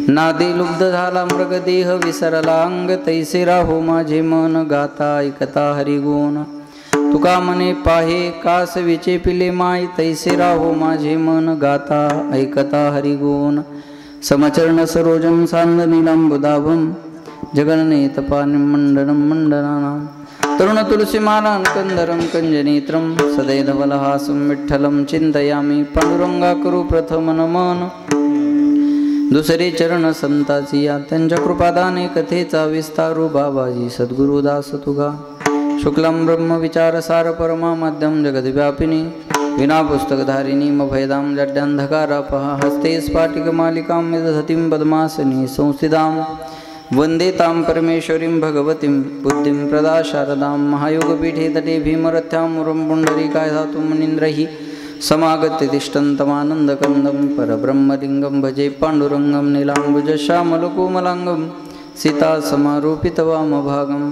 नादे लुब्ध झाला मृगदेह विसरला अंग, तैसे राहो माझे मन गाता ऐकता हरिगुण. तुका मने पाहे कास विचे पिले माय, तैसे राहो माझे मन गाता ऐकता हरिगुण. समचरण सरोजम सांद नीलांबुदाभम, जगन्नेतपानिं मंडनं मंडनानां. तरुण तुलसीमालां कंदरं कंजनेत्रं, सदैधवलहासं विठ्ठलं चिंतयामि. पांडुरंगा करू प्रथम नमन, दुसरे चरण संताची या. त्यांच्या कृपादाने कथेचा विस्तारू बाबाजी सद्गुरुदास तुगा. शुक्लं ब्रह्म विचारसार परमा मध्यम जगद्व्यापिनी, विना पुस्तकधारिणी मभयदां जड्डंधकारापहा. हस्ते स्फाटिकमालिकां विदधतीं पद्मासनी संस्थितां, वन्दे तां परमेश्वरीं भगवतीं बुद्धिं प्रदा शारदां. महायोगपीठे तटे भीमरथ्यां मुरं पुण्डरीकाय धातुं मुनीन्द्रैः समागत्य तिष्ठन्तमानन्दकन्दं. परब्रह्मलिङ्गं भजे पाण्डुरङ्गं नीलाम्बुजश्यामलकोमलाङ्गं, सीतासमारोपितवामभागं.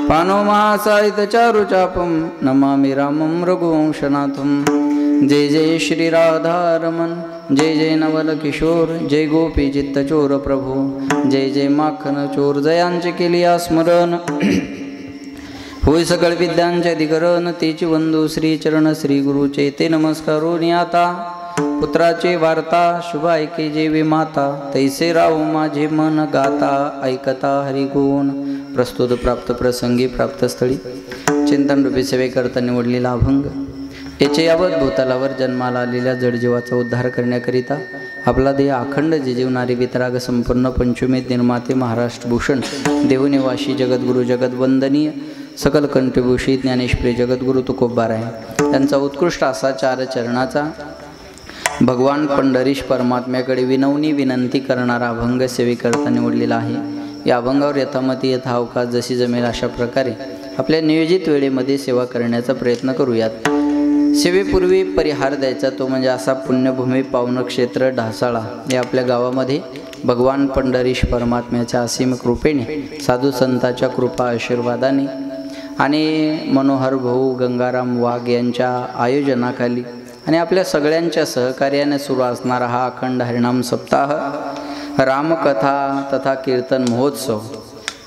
पाणोमासायितचारुचापं नमामि रामं रघुवंशनाथं. जय जय श्री राधारमण, जय जय नवल किशोर, जय गोपी चित्तचोर प्रभू. जय जय माखन चोर, जयांचे केलिया स्मरण. होय सकळ विद्यांचे अधिकरण, तेची वंदू श्री चरण श्री गुरुचे. ते नमस्कारो नियाता पुत्राचे वार्ता, शुभ ऐके जे विमाता. तैसे राहू माझे मन गाता ऐकता हरिगुण. प्रस्तुत प्राप्त प्रसंगी प्राप्तस्थळी चिंतन रूपी सेवेकरता निवडलेला अभंग. याचे यावत भूतलावर जन्माला आलेल्या जडजीवाचा उद्धार करण्याकरिता आपला देह अखंड जिजीवणारी वितराग संपूर्ण पंचमेत निर्माते महाराष्ट्रभूषण देवनिवासी जगद्गुरु जगद्वंदनीय सकल कंठभूषी ज्ञानेश्वरी जगद्गुरु तुकोबार आहे. त्यांचा उत्कृष्ट असा चार चरणाचा भगवान पंढरीश परमात्म्याकडे विनवणी विनंती करणारा अभंग सेवेकरता निवडलेला आहे. या अभंगावर यथामती यथावकाश जशी जमेल अशा प्रकारे आपल्या नियोजित वेळेमध्ये सेवा करण्याचा प्रयत्न करूयात. सेवेपूर्वी परिहार द्यायचा तो म्हणजे असा पुण्यभूमी पावनक्षेत्र ढासाळा या आपल्या गावामध्ये भगवान पंढरीश परमात्म्याच्या असीम कृपेने साधू संतांच्या कृपा आशीर्वादाने आणि मनोहर भाऊ गंगाराम वाघ यांच्या आयोजनाखाली आणि आपल्या सगळ्यांच्या सहकार्याने सुरू असणारा हा अखंड हरिनाम सप्ताह, रामकथा तथा कीर्तन महोत्सव,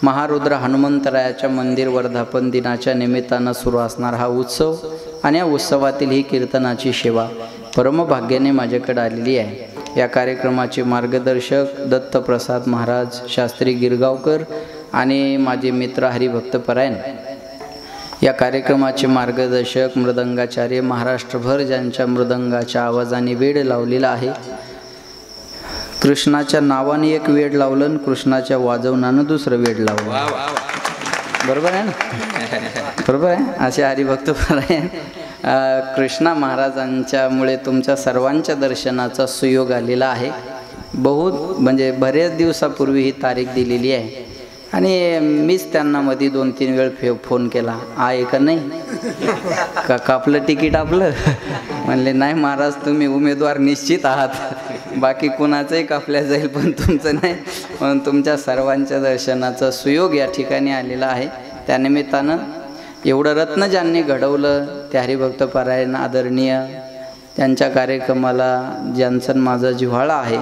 महारुद्र हनुमंतरायाच्या मंदिर वर्धापन दिनाच्या निमित्तानं सुरू असणारा हा उत्सव आणि या उत्सवातील ही कीर्तनाची सेवा परमभाग्याने माझ्याकडे आलेली आहे. या कार्यक्रमाचे मार्गदर्शक दत्तप्रसाद महाराज शास्त्री गिरगावकर आणि माझे मित्र हरिभक्तपरायण. या कार्यक्रमाचे मार्गदर्शक मृदंगाचार्य महाराष्ट्रभर ज्यांच्या मृदंगाच्या आवाजाने वेड लावलेला आहे. कृष्णाच्या नावाने एक वेड लावलं आणि कृष्णाच्या वाजवण्यानं दुसरं वेड लावलं. बरोबर आहे ना? बरोबर आहे. असे हरिभक्तपरायण कृष्णा महाराजांच्यामुळे तुमच्या सर्वांच्या दर्शनाचा सुयोग आलेला आहे. बहुत म्हणजे बरेच दिवसापूर्वी ही तारीख दिलेली आहे आणि मीच त्यांना मध्ये 2-3 वेळ फोन केला, आहे का नाही का कापलं तिकीट आपलं? म्हणले नाही महाराज, तुम्ही उमेदवार निश्चित आहात, बाकी कुणाचंही कापल्या जाईल पण तुमचं नाही. म्हणून तुमच्या सर्वांच्या दर्शनाचा सुयोग या ठिकाणी आलेला आहे. त्यानिमित्तानं एवढं रत्न ज्यांनी घडवलं ते हरिभक्तपरायण आदरणीय, त्यांच्या कार्यक्रमाला ज्यांचं माझा जिव्हाळा आहे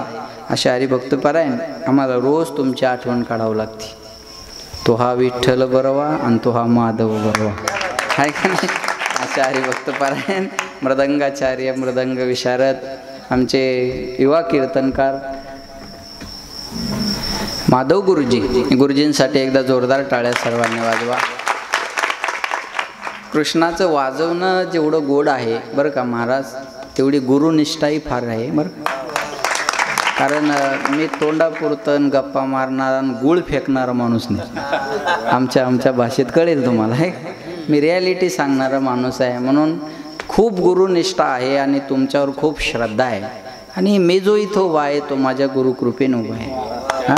अशा हरिभक्तपरायण आम्हाला रोज तुमची आठवण काढावं लागते. तो हा विठ्ठल बरवा आणि तो हा माधव बरवा, आहे का नाही? अशा हरिभक्तपरायण मृदंगाचार्य मृदंग विशारद आमचे युवा कीर्तनकार माधव गुरुजींसाठी एकदा जोरदार टाळ्या सर्वांनी वाजवा. कृष्णाचं वाजवणं जेवढं गोड आहे बरं का महाराज, तेवढी गुरुनिष्ठाही फार आहे बरं. कारण मी तोंडापुरतं गप्पा मारणारा आणि गुळ फेकणारा माणूस नाही. आमच्या भाषेत कळेल तुम्हाला. आहे मी रिॲलिटी सांगणारा माणूस आहे, म्हणून खूप गुरुनिष्ठा आहे आणि तुमच्यावर खूप श्रद्धा आहे. आणि मी जो इथं उभा आहे तो माझ्या गुरुकृपेने उभा आहे. हां,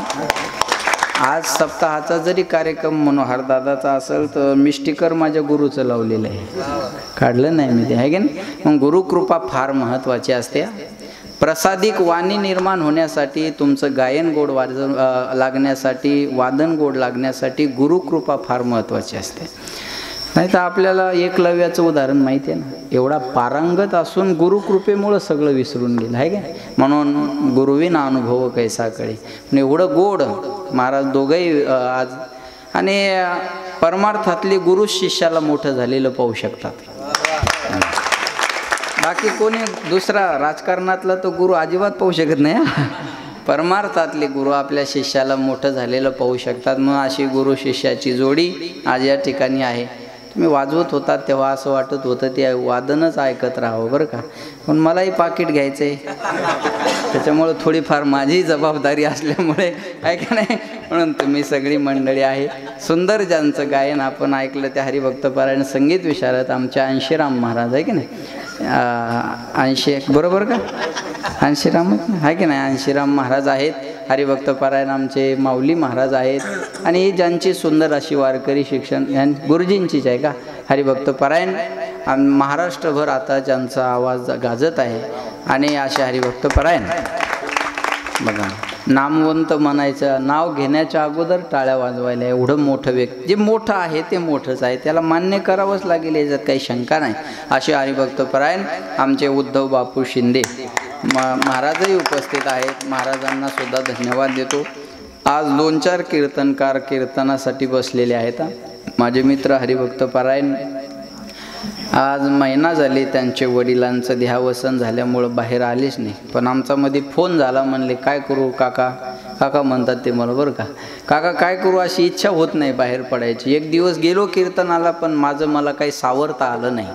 आज सप्ताहाचा जरी कार्यक्रम मनोहर दादाचा असेल तर मी स्टिकर माझ्या गुरुचं लावलेलं आहे, काढलं नाही मी ते, आहे की नाही? मग गुरुकृपा फार महत्त्वाची असते. प्रसादिक वाणी निर्माण होण्यासाठी, तुमचं गायन गोड लागण्यासाठी, वादन गोड लागण्यासाठी गुरुकृपा फार महत्त्वाची असते. नाही तर आपल्याला एकलव्याचं उदाहरण माहिती आहे ना, एवढा पारंगत असून गुरुकृपेमुळं सगळं विसरून गेलं आहे का. म्हणून गुरुविना अनुभव कैसा कळे. एवढं गोड महाराज दोघंही आज. आणि परमार्थातली गुरु शिष्याला मोठं झालेलं पाहू शकतात. बाकी कोणी दुसरा राजकारणातला तो गुरु अजिबात पाहू शकत नाही. परमार्थातले गुरु आपल्या शिष्याला मोठं झालेलं पाहू शकतात. मग अशी गुरु शिष्याची जोडी आज या ठिकाणी आहे. तुम्ही वाजवत होतात तेव्हा असं वाटत होतं ते वादनच ऐकत राहावं बरं का. पण मलाही पाकिट घ्यायचं आहे, त्याच्यामुळं थोडीफार माझी जबाबदारी असल्यामुळे आहे का नाही. म्हणून तुम्ही सगळी मंडळी आहे. सुंदर ज्यांचं गायन आपण ऐकलं त्या हरिभक्तपरायण संगीत विशारद आमचे अंशीराम महाराज आहे की नाही. 80 बरोबर का, अंशीराम आहे की नाही. अंशीराम महाराज आहेत. हरिभक्तपरायण आमचे माऊली महाराज आहेत. आणि ज्यांची सुंदर अशी वारकरी शिक्षण गुरुजींचीच आहे का हरिभक्तपरायण. महाराष्ट्रभर आता ज्यांचा आवाज गाजत आहे. आणि असे हरिभक्तपरायण बघा, नामवंत म्हणायचं, नाव घेण्याच्या अगोदर टाळ्या वाजवायला एवढं मोठं व्यक्ती. जे मोठं आहे ते मोठंच आहे, त्याला मान्य करावंच लागेल, याच्यात काही शंका नाही. असे हरिभक्तपरायण आमचे उद्धव बापू शिंदे महाराजही उपस्थित आहेत. महाराजांना सुद्धा धन्यवाद देतो. आज 2-4 कीर्तनकार कीर्तनासाठी बसलेले आहेत. माझे मित्र हरिभक्तपरायण आज महिना झाले त्यांचे वडिलांचं देहावसन झाल्यामुळं बाहेर आलेच नाही. पण आमचा मध्ये फोन झाला, म्हणले काय करू काका. काका म्हणतात ते मला बरं का. काका काय करू, अशी इच्छा होत नाही बाहेर पडायची. एक दिवस गेलो कीर्तनाला, पण मला काही सावरता आलं नाही.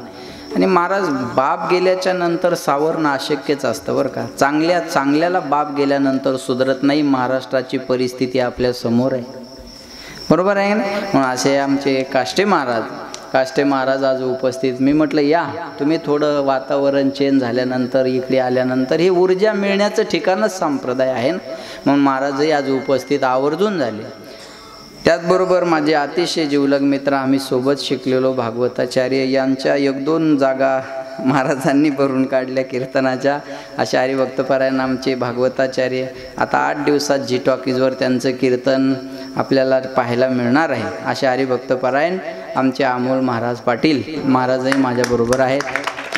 आणि महाराज बाप गेल्याच्या नंतर सावरणं अशक्यच असतं बरं का. चांगल्याला बाप गेल्यानंतर सुधरत नाही. महाराष्ट्राची परिस्थिती आपल्या समोर आहे, बरोबर आहे ना. म्हणून असे आमचे काष्टे महाराज आज उपस्थित. मी म्हटलं या तुम्ही, थोडं वातावरण चेंज झाल्यानंतर इकडे आल्यानंतर ही ऊर्जा मिळण्याचं ठिकाणच संप्रदाय आहे ना. म्हणून महाराजही आज उपस्थित आवर्जून झाले. त्याचबरोबर माझे अतिशय जिवलग मित्र, आम्ही सोबत शिकलेलो भागवताचार्य, यांच्या 1-2 जागा महाराजांनी भरून काढल्या कीर्तनाच्या. अशा हरिभक्तपरायण आमचे भागवताचार्य. आता 8 दिवसात जी टॉकीजवर त्यांचं कीर्तन आपल्याला पाहायला मिळणार आहे. असे हरिभक्तपरायण आमचे अमोल महाराज पाटील महाराजही माझ्याबरोबर आहेत.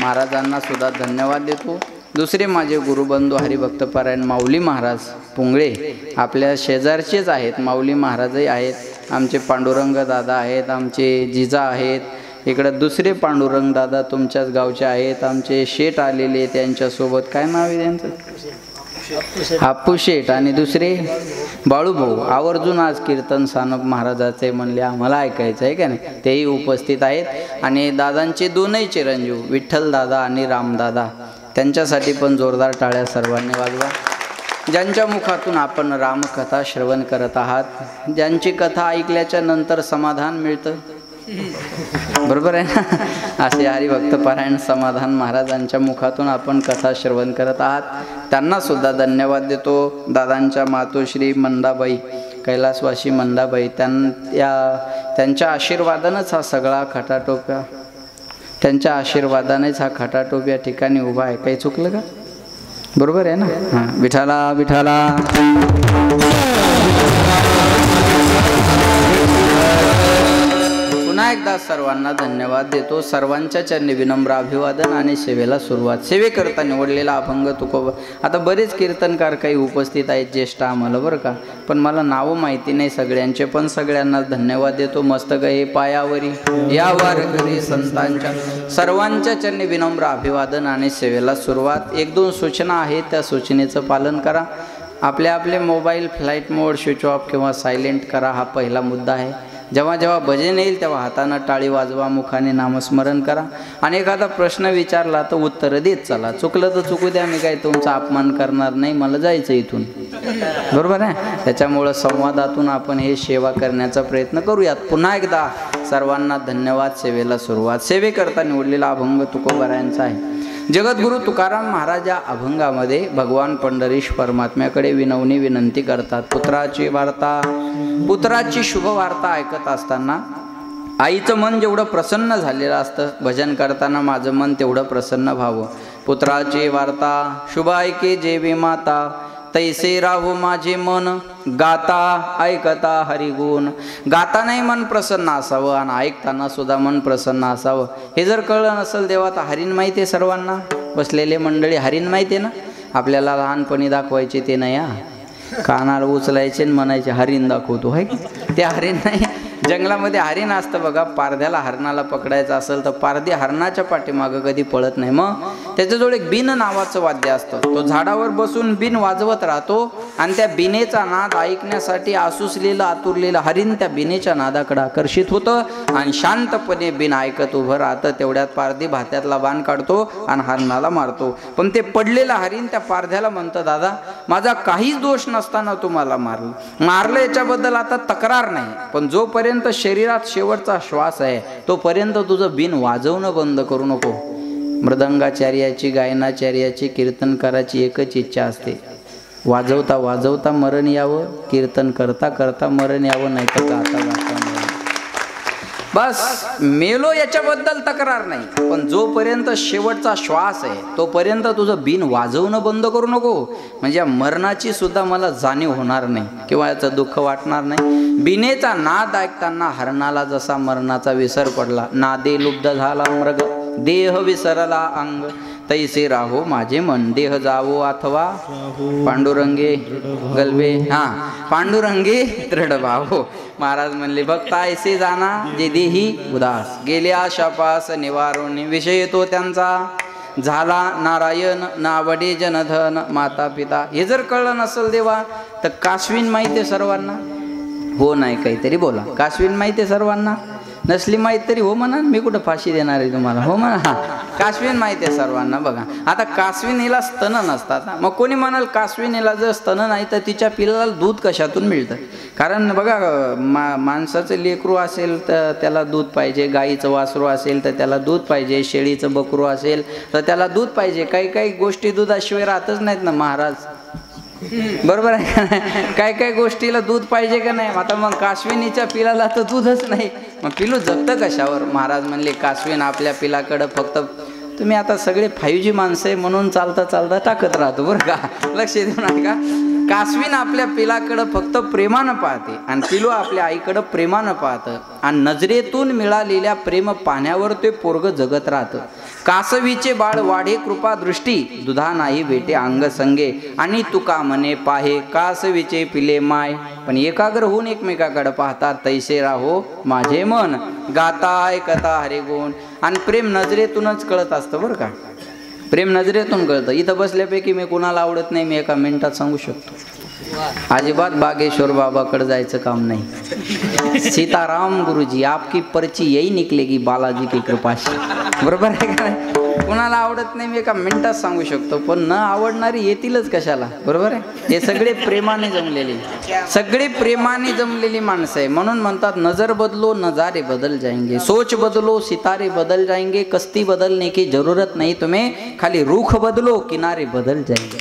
महाराजांना सुद्धा धन्यवाद देतो. दुसरे माझे गुरुबंधू हरिभक्तपरायण माऊली महाराज पुंगळे आपल्या शेजारचेच आहेत. माऊली महाराजही आहेत. आमचे पांडुरंग दादा आहेत, आमचे जिजा आहेत. इकडं दुसरे पांडुरंग दादा तुमच्याच गावचे आहेत. आमचे शेठ आलेले, त्यांच्यासोबत काय नाव आहे त्यांचं, हापू शेठ. आणि दुसरे बाळूभाऊ. आवर्जून आज कीर्तन सानप महाराजाचे म्हणले आम्हाला ऐकायचं आहे का नाही, तेही उपस्थित आहेत. आणि दादांचे 2ही चिरंजीव विठ्ठल दादा आणि रामदादा, त्यांच्यासाठी पण जोरदार टाळ्या सर्वांनी वाजवा. ज्यांच्या मुखातून आपण रामकथा श्रवण करत आहात, ज्यांची कथा ऐकल्याच्या नंतर समाधान मिळतं, बरोबर आहे ना. असे हरिभक्तपरायण समाधान महाराजांच्या मुखातून आपण कथा श्रवण करत आहात. त्यांना सुद्धा धन्यवाद देतो. दादांच्या मातोश्री मंदाबाई, कैलासवासी मंदाबाई, त्यांच्या आशीर्वादानंच हा सगळा खटाटोप, त्यांच्या आशीर्वादानेच हा खटाटोप या ठिकाणी उभा आहे. काही चुकलं का, बरोबर आहे ना. हां, विठाला विठाला. पुन्हा एकदा सर्वांना धन्यवाद देतो. सर्वांच्या चरणी विनम्र अभिवादन आणि सेवेला सुरुवात. सेवेकरता निवडलेला अभंग तुकोबा. आता बरेच कीर्तनकार काही उपस्थित आहेत ज्येष्ठ आम्हाला बरं का, पण मला नावं माहिती नाही सगळ्यांचे, पण सगळ्यांना धन्यवाद देतो. मस्तक हे पायावरी या वारकरी संतांच्या सर्वांच्या चरणी विनम्र अभिवादन आणि सेवेला सुरुवात. 1-2 सूचना आहेत, त्या सूचनेचं पालन करा. आपले मोबाईल फ्लाईट मोड, स्विच ऑफ किंवा सायलेंट करा. हा पहिला मुद्दा आहे. जेव्हा जेव्हा भजन येईल तेव्हा हातानं टाळी वाजवा, मुखाने नामस्मरण करा. आणि एखादा प्रश्न विचारला तर उत्तर देत चला. चुकलं तर चुकू द्या, मी काय तुमचा अपमान करणार नाही, मला जायचं इथून, बरोबर आहे. त्याच्यामुळं संवादातून आपण हे सेवा करण्याचा प्रयत्न करूयात. पुन्हा एकदा सर्वांना धन्यवाद. सेवेला सुरुवात. सेवेकरता निवडलेला अभंग तुकोबारायांचा आहे. जगद्गुरु तुकाराम महाराज या अभंगामध्ये भगवान पंढरीश परमात्म्याकडे विनंती करतात. पुत्राची शुभ वार्ता ऐकत असताना आईचं मन जेवढं प्रसन्न झालेलं असतं, भजन करताना माझं मन तेवढं प्रसन्न व्हावं. पुत्राची वार्ता शुभ ऐके जेवी माता, तैसे राहो माझे मन, गाता ऐकता हरिगुण. गातानाही मन प्रसन्न असावं आणि ऐकताना सुद्धा मन प्रसन्न असावं. हे जर कळलं नसेल देवा तर हरीण माहिती आहे सर्वांना, बसलेले मंडळी हरीण माहिती आहे ना. आपल्याला लहानपणी दाखवायचे ते नाही, कानाला उचलायचे आणि म्हणायचे हरीण दाखवतो, आहे ते हरीण नाही. जंगलामध्ये हरीण असतं बघा. पारध्याला हरणाला पकडायचं असेल तर पारधी हरणाच्या पाठीमागं कधी पळत नाही. मग त्याच्याजवळ एक बिन नावाचं वाद्य असतं. तो झाडावर बसून बिन वाजवत राहतो आणि त्या बिनेचा नाद ऐकण्यासाठी आसुसलेलं आतुरलेलं हरीण त्या बिनेच्या नादाकडे आकर्षित होतं आणि शांतपणे बिन ऐकत उभं राहतं. तेवढ्यात पारधी भात्यातला बाण काढतो आणि हरणाला मारतो. पण ते पडलेलं हरीण त्या पारध्याला म्हणतं, दादा माझा काहीच दोष नसताना तुम्हाला मारलं याच्याबद्दल आता तक्रार नाही, पण जोपर्यंत शरीरात शेवटचा श्वास आहे तोपर्यंत तुझं बिन वाजवणं बंद करू नको. मृदंगाचार्याची, गायनाचार्याची, कीर्तनकाराची एकच इच्छा असते, वाजवता वाजवता मरण यावं, कीर्तन करता करता मरण यावं, नाही तर गाता गाता मरण. बस मेलो याच्याबद्दल तक्रार नाही, पण जोपर्यंत शेवटचा श्वास आहे तोपर्यंत तुझं बिन वाजवणं बंद करू नको. म्हणजे मरणाची सुद्धा मला जाणीव होणार नाही किंवा याचं दुःख वाटणार नाही. बिनेचा नाद ऐकताना हरणाला जसा मरणाचा विसर पडला, नादे लुब्ध झाला मृग, देह विसरला अंग, तैसे राहो माझे मन, देह जावो अथवा पांडुरंगे गलबे, पांडुरंगे दृढ भावो. महाराज म्हणले, भक्ता ऐसे जाना जे देही उदास, गेले आशापास निवारून, विषय तो त्यांचा झाला नारायण, नावडे जनधन माता पिता. हे जर कळलं नसेल देवा तर काश्वीन माहिती आहे सर्वांना, हो नाही काहीतरी बोला. काश्वीन माहिती आहे सर्वांना, नसली माहीत तरी हो म्हणा, मी कुठं फाशी देणार आहे तुम्हाला, हो म्हणा. काश्वीन माहिती आहे सर्वांना. बघा आता काश्विनीला स्तन नसतात. मग कोणी म्हणाल काश्विनीला जर स्तन नाही तर तिच्या पिल्लाला दूध कशातून मिळतं? कारण बघा माणसाचं लेकरू असेल तर त्याला दूध पाहिजे, गाईचं वासरू असेल तर त्याला दूध पाहिजे, शेळीचं बकरू असेल तर त्याला दूध पाहिजे. काही काही गोष्टी दुधाशिवाय राहतच नाहीत ना महाराज, बरोबर आहे का नाही? काही काही गोष्टीला दूध पाहिजे का नाही? आता मग काश्विनीच्या पिलाला तर दूधच नाही, मग पिलू जगतं कशावर? महाराज म्हणले काश्वीन आपल्या पिलाकडं फक्त, तुम्ही आता सगळे 5G माणसं आहे म्हणून चालता चालता टाकत राहतो बरं का, लक्ष देऊ नका. काश्वीन आपल्या पिलाकडं फक्त प्रेमानं पाहते आणि पिलू आपल्या आईकडं प्रेमानं पाहतं आणि नजरेतून मिळालेल्या प्रेम पाण्यावर ते पोरग जगत राहतं. कासवीचे बाळ वाढे कृपा दृष्टी, दुधा नाही भेटे अंग संगे, आणि तुका म्हणे पाहे कासवीचे पिले माय. पण एकाग्र होऊन एकमेकाकडे पाहतात, तैसे राहो माझे मन, गाता ऐकता हरिगुण. आणि प्रेम नजरेतूनच कळत असतं बरं का, प्रेम नजरेतून कळतं. इथं बसल्यापैकी मी कोणाला आवडत नाही मी एका मिनिटात सांगू शकतो. अजिबात बागेश्वर बाबाकडे जायचं काम नाही. सीताराम गुरुजी आपकी पर्ची यही निकलेगी बालाजी की कृपा से, बरोबर आहे का नाही? कोणाला आवडत नाही मी एका मिनिटात सांगू शकतो, पण न आवडणारी येतीलच कशाला, बरोबर आहे? हे सगळे प्रेमाने जमलेली, सगळे प्रेमाने जमलेली माणसं आहे. म्हणून म्हणतात नजर बदलो नजारे बदल जाएंगे, सोच बदलो सितारे बदल जाएंगे, कस्ती बदलने की जरूरत नहीं तुम्हें, खाली रुख बदलो किनारे बदल जाएंगे.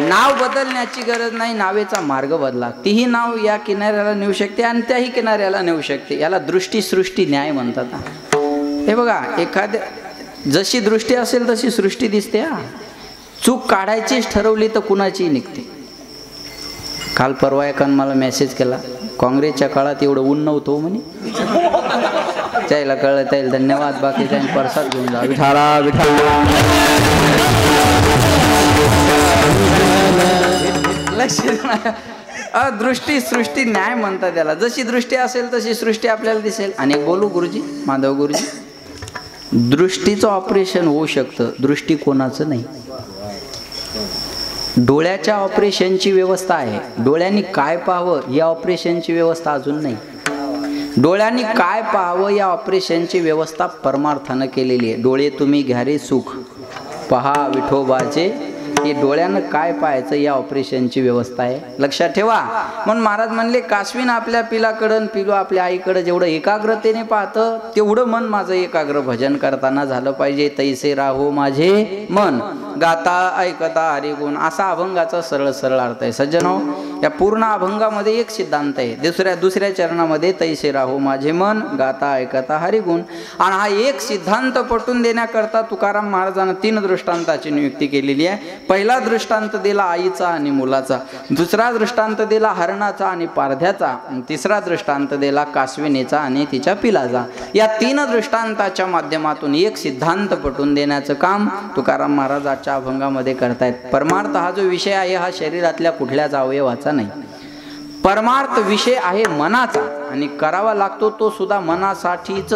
नाव बदलण्याची गरज नाही, नावेचा मार्ग बदला. तीही नाव या किनाऱ्याला नेऊ शकते आणि त्याही किनाऱ्याला नेऊ शकते. याला दृष्टी सृष्टी न्याय म्हणतात. हे बघा एखाद्या जशी दृष्टी असेल तशी सृष्टी दिसते. चूक काढायचीच ठरवली तर कुणाची निघते. काल परवा एकानं मला मेसेज केला, काँग्रेसच्या काळात एवढं ऊन नव्हतं म्हणे. त्याला कळलं त्याला धन्यवाद, बाकी त्यांनी प्रसाद घेऊन जा. विठाला विठाला लक्ष. दृष्टी सृष्टी न्याय म्हणतात त्याला. जशी दृष्टी असेल तशी सृष्टी आपल्याला दिसेल. आणि बोलू गुरुजी, माधव गुरुजी, दृष्टीचं ऑपरेशन होऊ शकतं, दृष्टी कोणाचं नाही. डोळ्याच्या ऑपरेशनची व्यवस्था आहे, डोळ्यांनी काय पाहावं या ऑपरेशनची व्यवस्था अजून नाही. डोळ्यांनी काय पाहावं या ऑपरेशनची व्यवस्था परमार्थानं केलेली आहे. डोळे तुम्ही घ्या रे सुख, पहा विठोबाचे. हे डोळ्यानं काय पाहायचं या ऑपरेशनची व्यवस्था आहे, लक्षात ठेवा. म्हणून महाराज म्हणले काश्वीन आपल्या पिलाकडं, पिलू आपल्या आईकडं जेवढं एकाग्रतेने पाहतं तेवढं मन माझं एकाग्र भजन करताना झालं पाहिजे. तैसे राहो माझे मन, गाता ऐकता हरिगुण, असा अभंगाचा सरळ सरळ अर्थ आहे. सज्जनो, या पूर्ण अभंगामध्ये एक सिद्धांत आहे. दुसऱ्या चरणामध्ये तैसे राहो माझे मन गाता ऐकता हरिगुण. आणि हा एक सिद्धांत पटवून देण्याकरता तुकाराम महाराजांना 3 दृष्टांताची नियुक्ती केलेली आहे. पहिला दृष्टांत दिला आईचा आणि मुलाचा, दुसरा दृष्टांत दिला हरणाचा आणि पारध्याचा, तिसरा दृष्टांत दिला कासविनीचा आणि तिच्या पिलाचा. या 3 दृष्टांताच्या माध्यमातून एक सिद्धांत पटवून देण्याचं काम तुकाराम महाराज आजच्या अभंगामध्ये करतायत. परमार्थ हा जो विषय आहे हा शरीरातल्या कुठल्याच अवयवाचा नाही. परमार्थ विषय आहे मनाचा आणि करावा लागतो तो सुद्धा मनासाठीच.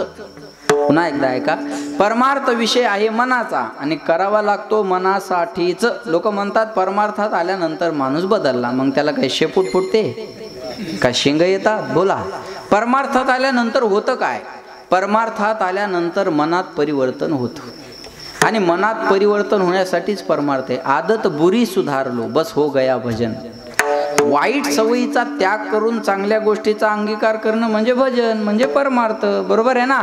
पुन्हा एकदा ऐका, परमार्थ विषय आहे मनाचा आणि करावा लागतो मनासाठीच. लोक म्हणतात परमार्थात आल्यानंतर माणूस बदलला, मग त्याला काही शेपूट फुटते का शिंग येतात? बोला, परमार्थात आल्यानंतर होतं काय? परमार्थात आल्यानंतर मनात परिवर्तन होतं आणि मनात परिवर्तन होण्यासाठीच परमार्थ आहे. आदत बुरी सुधारलो बस हो गया भजन. वाईट सवयीचा त्याग करून चांगल्या गोष्टीचा अंगीकार करणं म्हणजे भजन, म्हणजे परमार्थ. बरोबर आहे ना?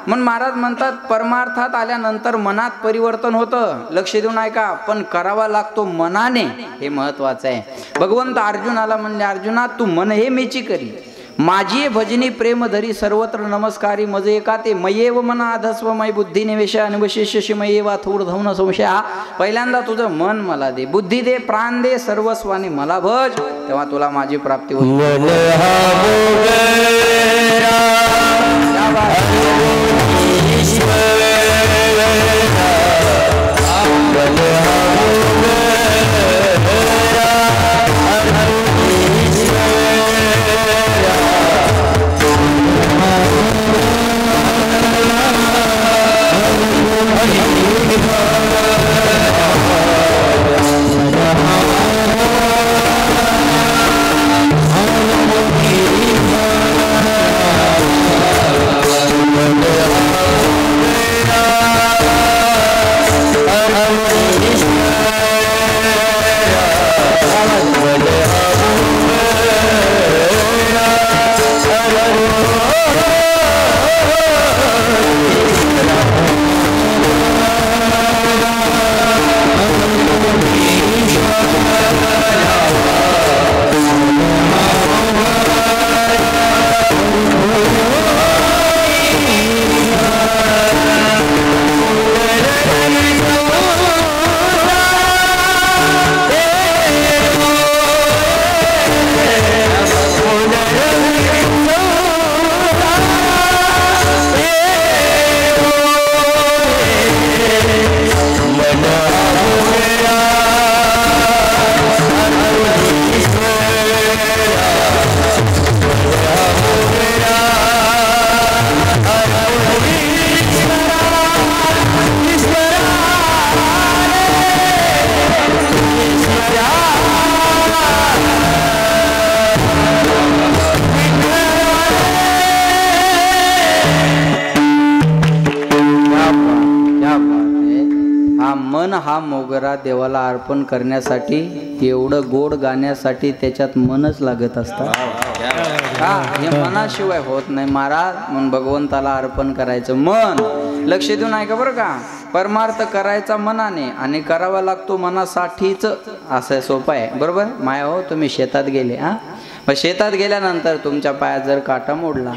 म्हणून महाराज म्हणतात परमार्थात आल्यानंतर मनात परिवर्तन होतं. लक्ष देऊन ऐका, पण करावा लागतो मनाने, हे महत्वाचं आहे. भगवंत अर्जुनाला म्हणले, अर्जुना तू मन हे मेची करी, माझी भजनी प्रेम धरी सर्वत्र नमस्कारी मज एका ते मयेव मना अधस्व मय बुद्धी निवेश अनवशिष्यशी मयेवा थोड धवून संशय. पहिल्यांदा तुझं मन मला दे, बुद्धी दे, प्राण दे, सर्वस्वानी मला भज, तेव्हा तुला माझी प्राप्ती होईल. हा मोगरा देवाला अर्पण करण्यासाठी, एवढं गोड गाण्यासाठी त्याच्यात मनच लागत असतं. हा, हे मनाशिवाय होत नाही महाराज. म्हणून भगवंताला अर्पण करायचं मन. लक्ष देऊन ऐका बरं का, परमार्थ करायचा मनाने आणि करावा लागतो मनासाठीच. असं सोपं आहे. बरोबर माया हो, तुम्ही शेतात गेले, हा मग शेतात गेल्यानंतर तुमच्या पायात जर काटा मोडला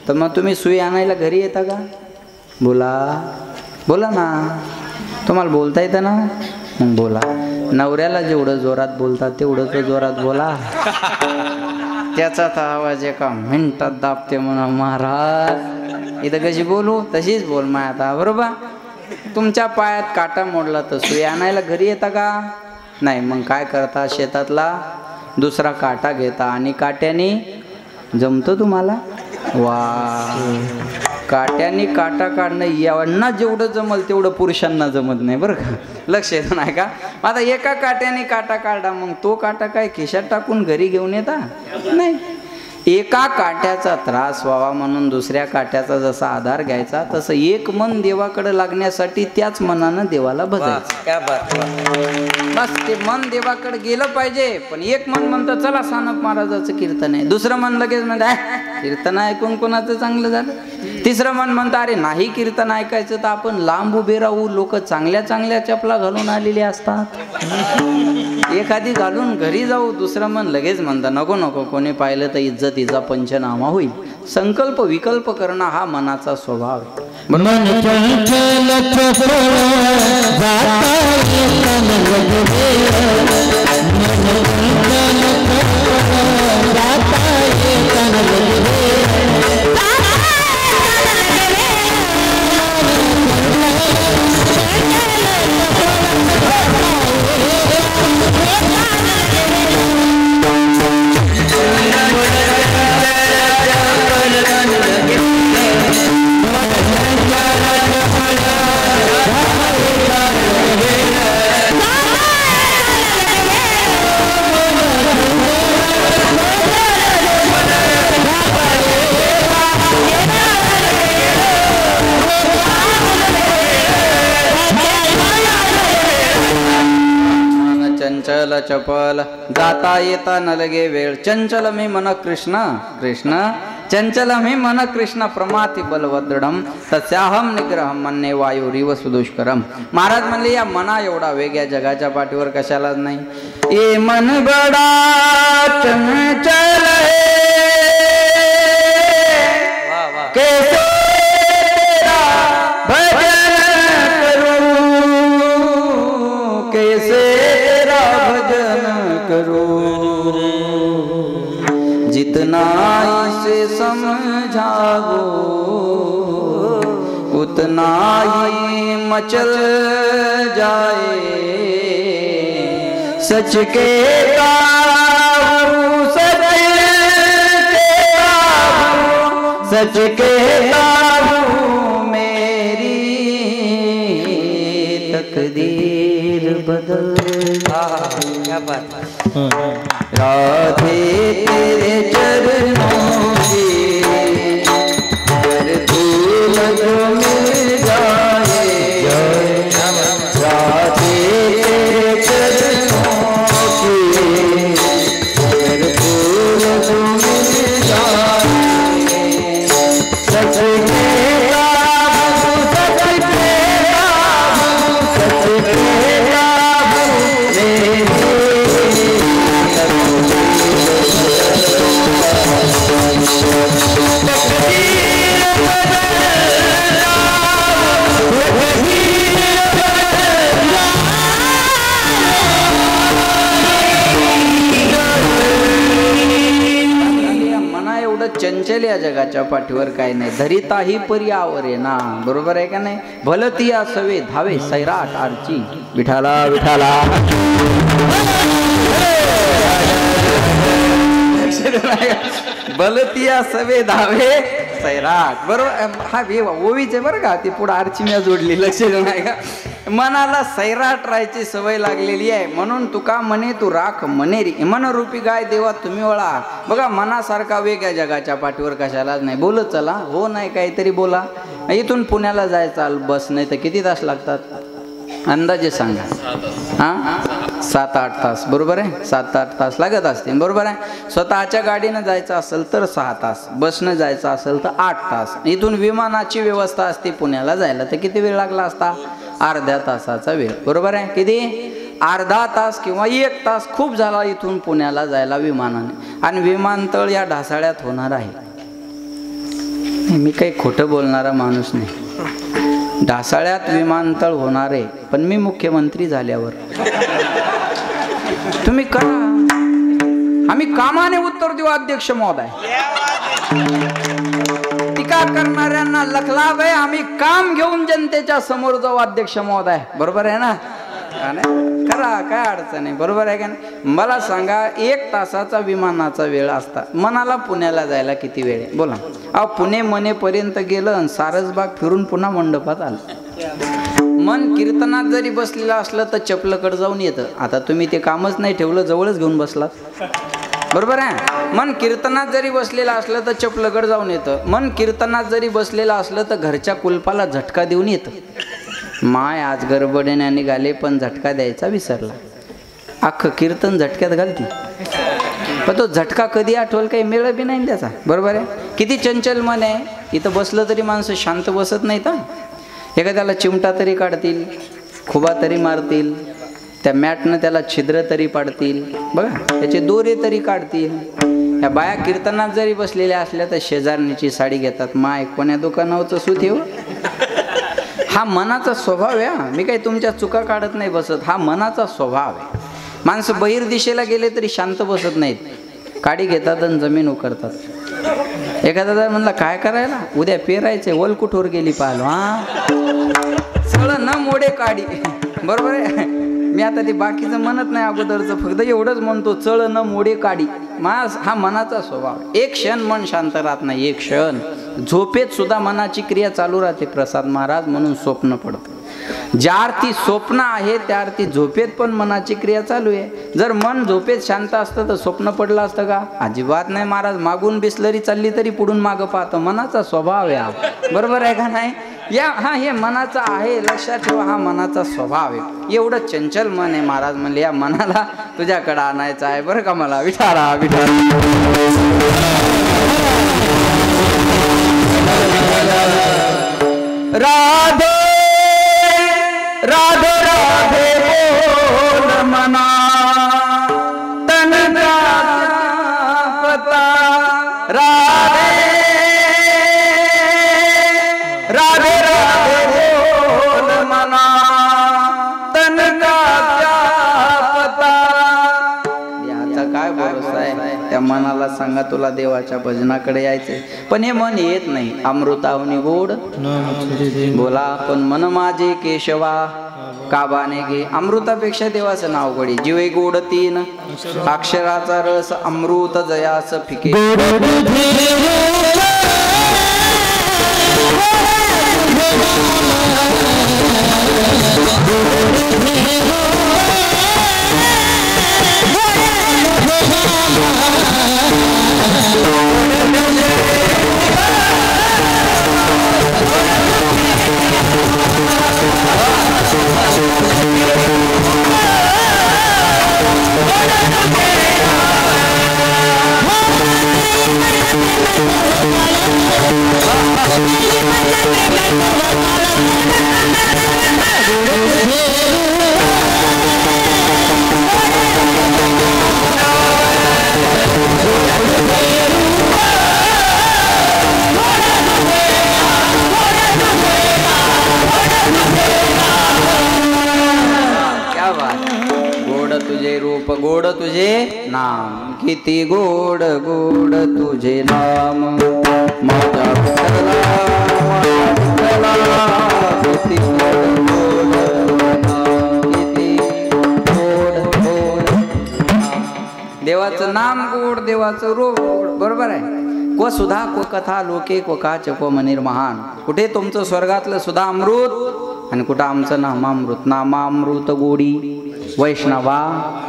तर मग तुम्ही सुई आणायला घरी येता का? बोला बोला ना, तुम्हाला बोलता येतं ना? मग बोला. नवऱ्याला जेवढं जोरात बोलतात तेवढं तर जोरात बोला. त्याचा तर आवाज एका मिनिटात दाबते म्हणा महाराज. इथं कशी बोलू तशीच बोल माय आता. बरोबर, तुमच्या पायात काटा मोडला तर सुई आणायला घरी येता का? नाही. मग काय करता? शेतातला दुसरा काटा घेता आणि काट्याने जमतं तुम्हाला? वा, काट्याने काटा काढणं यांना जेवढं जमल तेवढं पुरुषांना जमत नाही बरं का. लक्ष येत नाही का? आता एका काट्याने काटा काढा, मग तो काटा काय खिशात टाकून घरी घेऊन येता? नाही. एका काट्याचा त्रास व्हावा म्हणून दुसऱ्या काट्याचा जसा आधार घ्यायचा, तसं एक मन देवाकडे लागण्यासाठी त्याच मनानं देवाला बसायचं. बस ते मन देवाकडे गेलं पाहिजे. पण एक मन म्हणतं चला सानप महाराजाचं कीर्तन आहे, दुसरं मन लगेच म्हणतं कीर्तन ऐकून कोणाचं चांगलं झालं, तिसरं मन म्हणतं अरे नाही कीर्तन ऐकायचं तर आपण लांब उभे राहू, लोक चांगल्या चांगल्या चपला घालून आलेले असतात. एखादी घालून घरी जाऊ, दुसरं मन लगेच म्हणतं नको नको, कोणी पाहिलं तर इज्जतीचा पंचनामा होईल. संकल्प विकल्प करणं हा मनाचा स्वभाव आहे. मन चंचल चंचल चपल जाता येता न लगे वेळ. चंचल मी मन कृष्ण कृष्ण, चंचल मी मन कृष्ण प्रमाति बलवदृढम तस्याहम निग्रहम मन्ये वायुरिव सुदुष्करम. महाराज म्हणले या मना एवढा वेग या जगाच्या पाठीवर कशालाच नाही. ये मन बडा चंचल है कैसे जितना इसे समझाओ उतना ही मचल जाए. सच के काबू सच के काबू सच के काबू मेरी तकदीर बदल. क्या बात. राधे तेरे चरणों की हर धूल जो मिल जाए. राधे तेरे चरणों की हर धूल जो मिल जाए. सच के काबू सच के काबू सच के काबू मेरी चंचल या जगाच्या पाठीवर काय नाही. धरिताही पर्यावर आहे ना, बरोबर आहे का नाही. भलतिया सवे धावे सैराट आरची. विठाला विठाला भलतिया सवे धावे सैराट. बरोबर हा ओवीचे बरं का, ती पुढे आरची मी जोडली, लक्ष नाही का. मनाला सैराट राहायची सवय लागलेली आहे. म्हणून तुका म्हणे तू राख मनेरी. मनरूपी गाय देवा तुम्ही वळा. बघा मनासारखा वेग या जगाच्या पाठीवर कशालाच नाही. बोलत चला, हो नाही काहीतरी बोला. इथून पुण्याला जायचं बस नाही तर किती तास लागतात अंदाजे सांगा. हां 7-8 तास, बरोबर आहे. 7-8 तास लागत असतील, बरोबर आहे. स्वतःच्या गाडीनं जायचं असेल तर 6 तास, बसनं जायचं असेल तर 8 तास. इथून विमानाची व्यवस्था असते पुण्याला जायला तर किती वेळ लागला असता. अर्ध्या तासाचा वेळ, बरोबर आहे. किती अर्धा तास किंवा 1 तास खूप झाला इथून पुण्याला जायला विमानाने. आणि विमानतळ या ढासाळ्यात होणार आहे. मी काही खोटं बोलणारा माणूस नाही. ढासाळ्यात विमानतळ होणार आहे, पण मी मुख्यमंत्री झाल्यावर. तुम्ही करा, आम्ही कामाने उत्तर देऊ अध्यक्ष महोदय. टीका करणाऱ्यांना लखलाभ आहे. आम्ही काम घेऊन जनतेच्या समोर जाऊ अध्यक्ष महोदय, बरोबर आहे ना. खरा काय अडचण आहे, बरोबर आहे का नाही. मला सांगा 1 तासाचा विमानाचा वेळ असता, मनाला पुण्याला जायला किती वेळ आहे बोला. अहो पुणे मनेपर्यंत गेलं आणि सारसबाग फिरून पुन्हा मंडपात आलं. मन कीर्तनात जरी बसलेलं असलं तर चपलकडे जाऊन येतं. आता तुम्ही ते कामच नाही ठेवलं, जवळच घेऊन बसलात, बरोबर आहे. मन कीर्तनात जरी बसलेलं असलं तर चपलकडे जाऊन येतं. मन कीर्तनात जरी बसलेलं असलं तर घरच्या कुलपाला झटका देऊन येतं. माय आज गडबडीने निघाले पण झटका द्यायचा विसरला. अख्खं कीर्तन झटक्यात घालती, पण तो झटका कधी आठवल काही मेळ बी नाही त्याचा, बरोबर आहे. किती चंचल मन आहे. इथं बसलं तरी माणसं शांत बसत नाहीत. एखाद्याला चिमटा तरी काढतील, खुबा तरी मारतील, त्या मॅटनं त्याला छिद्र तरी पाडतील, बघा त्याचे दोरे तरी काढतील. ह्या बाया कीर्तनात जरी बसलेल्या असल्या तर शेजारणीची साडी घेतात. माय कोण्या दुकानावरचं सूत येऊ. हा मनाचा स्वभाव आहे. मी काही तुमच्या चुका काढत नाही बसत, हा मनाचा स्वभाव आहे. माणसं बहिर दिशेला गेले तरी शांत बसत नाहीत, काडी घेतात आणि जमीन उकरतात. एखादा जर म्हणला काय करायला, उद्या पेरायचे, वल कुठवर गेली पाहिलो. चळ न मोडे काडी, बरोबर आहे. मी आता ते बाकीचं म्हणत नाही, अगोदरचं फक्त एवढंच म्हणतो, चळ न मोडे काडी. हा मनाचा स्वभाव. एक क्षण मन शांत राहत नाही, एक क्षण. झोपेत सुद्धा मनाची क्रिया चालू राहते. प्रसाद महाराज म्हणून स्वप्न पडतं. ज्या अर्थी स्वप्न आहे त्या अर्थी झोपेत पण मनाची क्रिया चालू आहे. जर मन झोपेत शांत असतं तर स्वप्न पडलं असतं का? अजिबात नाही महाराज. मागून बिसलरी चालली तरी पुढून मागं पाहतं. मनाचा स्वभाव आहे, बरोबर आहे का नाही? हे मनाचा आहे, लक्षात ठेवा. हा मनाचा स्वभाव आहे. एवढं चंचल मन आहे. महाराज म्हणले या मनाला तुझ्याकडे आणायचं आहे बरं का मला. विठाला विठाला राधे राधे राधे बोल मना तन पता. राधे राधे राधे बोल मना तन का पता. याचा काय भरोसा आहे? त्या मनाला सांगा तुला देवाच्या भजनाकडे यायचे, पण हे मन येत नाही. अमृताहुनी गोड बोला पण मन माझे केशवा काबाने घे. अमृतापेक्षा देवाचं नाव गोडी. जीवे गोड तीन अक्षराचा रस अमृत जयास फिके. गोड तुझे नाम, किती गोड गोड तुझे नाम. माझा विठ्ठला किती गोड किती गोड गोड. देवाचं नाम गोड, देवाचं रूप गोड, बरोबर आहे. क्व सुधा क्व कथा लोके क्व काच क्व मनीर महान. कुठे तुमचं स्वर्गातलं सुधा अमृत आणि कुठं आमचं नामामृत. नामामृत गोडी वैष्णवा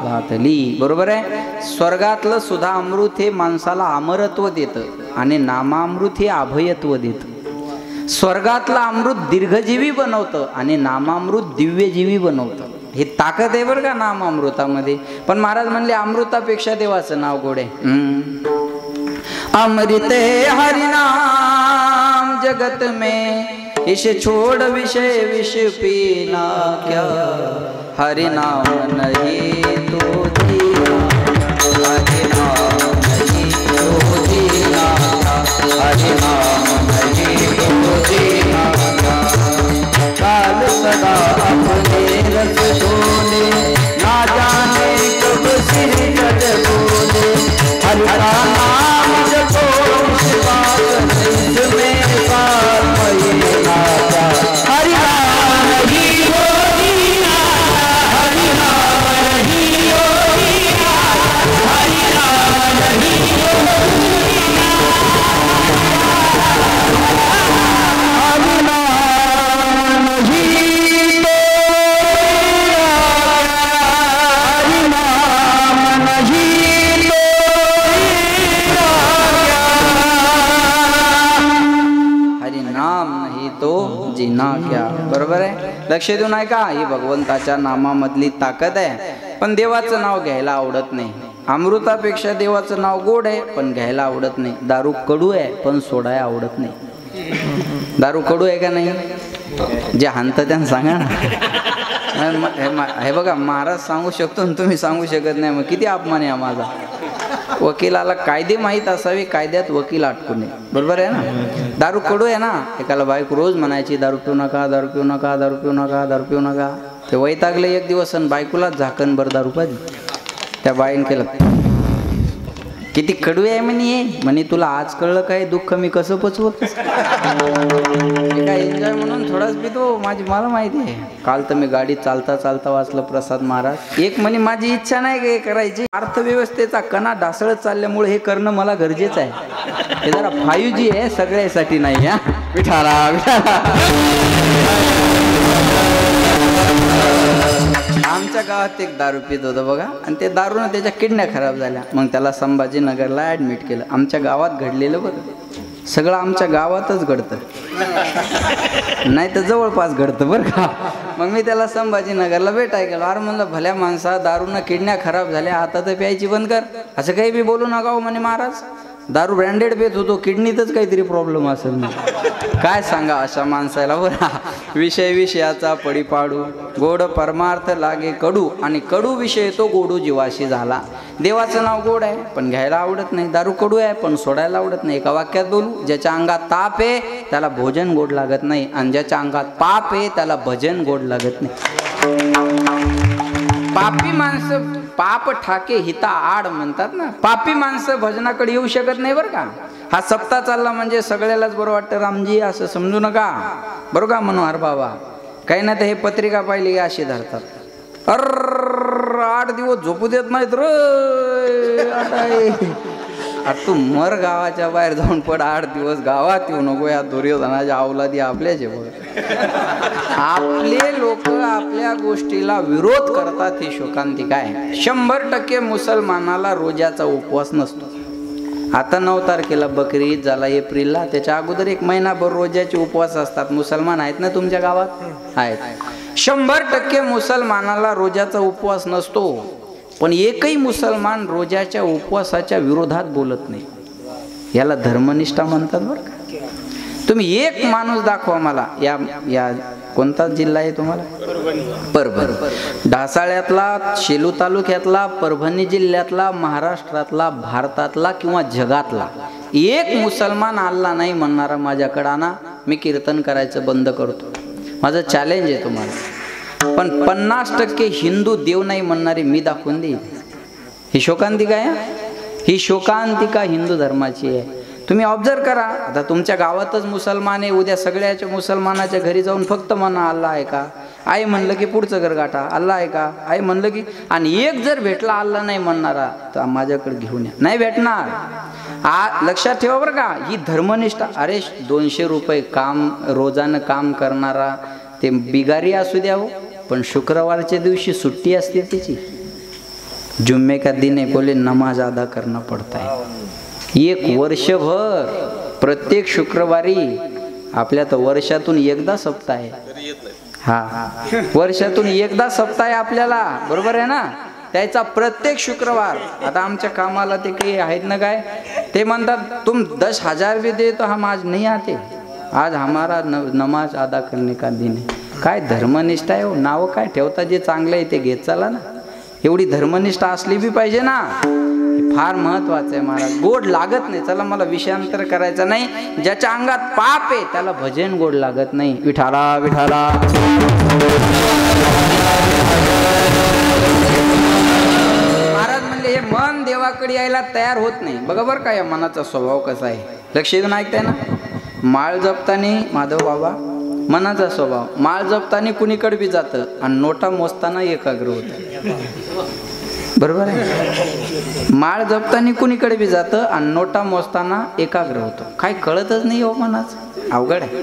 घातली, बरोबर आहे. स्वर्गातलं सुधा अमृत हे माणसाला अमरत्व देतं आणि नामामृत हे अभयत्व देतं. स्वर्गातलं अमृत दीर्घजीवी बनवतं आणि नामामृत दिव्यजीवी बनवतं. हे ताकद आहे बरं का नामामृतामध्ये. पण महाराज म्हणले अमृतापेक्षा देवाचं नाव गोड आहे. अमृते हरिनाम जगत में इसे छोड़ विषय विष पीना क्या. हरि नाम नहीं तो जीना, हरि नाम नहीं तो जीना, हरि नाम नहीं तो जीना. काल सदा अपने रस डोले, ना जाने कब सिर कट बोले. हरि का नाम जपो शिवा इसमें सार महीना क्या. हरि नाम नहीं हो जीना, हरि नाम नहीं हो जीना, हरि नाम नहीं हो जीना, हरि नाम नहीं तो हरि नाम नहीं तो तो जीना क्या. बरोबर आहे. लक्ष देऊन ऐका. ही भगवंताच्या नामामधली ताकद आहे. पण देवाचं नाव घ्यायला आवडत नाही. अमृतापेक्षा देवाचं नाव गोड आहे पण घ्यायला आवडत नाही. दारू कडू आहे पण सोडायला आवडत नाही. दारू कडू आहे का नाही? जे हाणतं त्यांना सांगा ना. हे बघा, महाराज सांगू शकतो आणि तुम्ही सांगू शकत नाही, मग किती अपमान आहे माझा. वकिलाला कायदे माहीत असावे, कायद्यात वकील अटकू नये. बरोबर आहे ना. दारू कडू आहे ना. एकाला बायको रोज म्हणायची दारू पिऊ नका, दारू पिऊ नका, दारू पिऊ नका, दारू पिऊ नका. ते वैतागले एक दिवस आणि बायकोला झाकणभर दारू पाहिजे. त्या बाईन केलं, किती कडू आहे म्हणे तुला आज कळलं काय दुःख मी कसं पचवत. काय एन्जॉय म्हणून थोडाच पितो, मला माहिती आहे. काल तर मी गाडी चालता चालता वाचलं प्रसाद महाराज. एक म्हणे माझी इच्छा नाही काय करायची, अर्थव्यवस्थेचा कणा ढासळत चालल्यामुळे हे करणं मला गरजेचं आहे. हे जरा 5G आहे, सगळ्यासाठी नाही. हा विठाला विठाला. आमच्या गावात एक दारू पित होतं बघा, आणि ते दारूनं त्याच्या किडन्या खराब झाल्या. मग त्याला संभाजीनगरला ॲडमिट केलं. आमच्या गावात घडलेलं बरं, सगळं आमच्या गावातच घडतं, नाही तर जवळपास घडतं बरं का. मग मी त्याला संभाजीनगरला भेटायला गेलो. अरे म्हणलं भल्या माणसा, दारूनं किडन्या खराब झाल्या, आता तर प्यायची बंद कर. असं काही बी बोलू नका हो म्हणे महाराज. दारू ब्रँडेड पेत होतो, किडनीतच काहीतरी प्रॉब्लेम असेल. काय सांगा अशा माणसाला बरं. विषयाचा पडी पाडू, गोड परमार्थ लागे कडू, आणि कडू विषय तो गोडू जीवाशी झाला. देवाचं नाव गोड आहे पण घ्यायला आवडत नाही, दारू कडू आहे पण सोडायला आवडत नाही. एका वाक्यात बोलू, ज्याच्या अंगात ताप आहे त्याला भोजन गोड लागत नाही, आणि ज्याच्या अंगात पाप आहे त्याला भजन गोड लागत नाही. पापी माणसं पाप ठाके हिता आड म्हणतात ना. पापी माणसं भजनाकडे येऊ शकत नाही बरं का. हा सप्ताह चालला म्हणजे सगळ्यालाच बरं वाटतं रामजी असं समजू नका, बरोबर का मनोहर बाबा. काही ना तर हे पत्रिका पाहिली अशी धरतात, 8 दिवस झोपू देत नाहीत रे. आता तू मर गावाच्या बाहेर जाऊन पड, 8 दिवस गावात येऊ नको. या दुर्योधनाच्या अवलादी आपल्याचे बघ. आपले लोक आपल्या गोष्टीला विरोध करतात, ही शोकांतिका आहे. 100% मुसलमानाला रोजाचा उपवास नसतो. आता 9 तारखेला बकरी ईद झाला एप्रिलला, त्याच्या अगोदर 1 महिनाभर रोजाचे उपवास असतात. मुसलमान आहेत ना तुमच्या गावात? आहेत. 100% मुसलमानाला रोजाचा उपवास नसतो, पण एकही मुसलमान रोजाच्या उपवासाच्या विरोधात बोलत नाही. याला धर्मनिष्ठा म्हणतात बरं का. तुम्ही एक माणूस दाखवा मला. या कोणता जिल्हा आहे तुम्हाला? परभणी. ढासाळ्यातला, शेलू तालुक्यातला, परभणी जिल्ह्यातला, महाराष्ट्रातला, भारतातला किंवा जगातला एक मुसलमान अल्ला नाही म्हणणारा माझ्याकडे आणा, मी कीर्तन करायचं बंद करतो. माझं चॅलेंज आहे तुम्हाला. पण 50% हिंदू देव नाही म्हणणारे मी दाखवून देईन. ही शोकांतिका आहे, ही शोकांतिका हिंदू धर्माची आहे. तुम्ही ऑब्झर्व करा. आता तुमच्या गावातच मुसलमान आहे, उद्या सगळ्याच्या मुसलमानाच्या घरी जाऊन फक्त म्हणा अल्लाह आहे का, आई म्हणलं की पुढचं घर गाठा, अल्लाह आहे का, आई म्हणलं की, आणि एक जर भेटला अल्लाह नाही म्हणणारा तर माझ्याकडे घेऊन या. नाही भेटणार. लक्षात ठेवा बरं का. ही धर्मनिष्ठा. अरे 200 रुपये काम रोजानं काम करणारा ते बिगारी असू द्या हो, पण शुक्रवारच्या दिवशी सुट्टी असते त्याची. जुम्मे का दिन है बोले नमाज अदा करना पड़ता है. 1 वर्षभर प्रत्येक शुक्रवारी. आपल्या तर वर्षातून एकदा सप्ताह आहे. हा, वर्षातून एकदा सप्ताह आहे आपल्याला, बरोबर आहे ना. त्याचा प्रत्येक शुक्रवार. आता आमच्या कामाला ते काही आहेत ना काय, ते म्हणतात तुम 10,000 भी दे तो हम आज नहीं आते, आज हमारा नमाज अदा करने का दिन है. काय धर्मनिष्ठा आहे हो. नाव काय ठेवता, जे चांगलं आहे ते घेत चला ना. एवढी धर्मनिष्ठा असली बी पाहिजे ना. फार महत्वाचं आहे महाराज. गोड लागत नाही. चला मला विषयांतर करायचं नाही. ज्याच्या अंगात पाप आहे त्याला भजन गोड लागत नाही. विठाला विठाला. महाराज म्हणले हे मन देवाकडे यायला तयार होत नाही. बघा बरं का या मनाचा स्वभाव कसा आहे. लक्ष देऊन ऐकताय ना. माळ जपताना माधव बाबा मनाचा स्वभाव, माळ जपताना कुणीकडे बी जातं आणि नोटा मोजताना एकाग्र होतं. बरोबर आहे. माळ जपताना कुणीकडे बी जातं आणि नोटा मोजताना एकाग्र होतं. काय कळतच नाही हो मनाचं. अवघड आहे.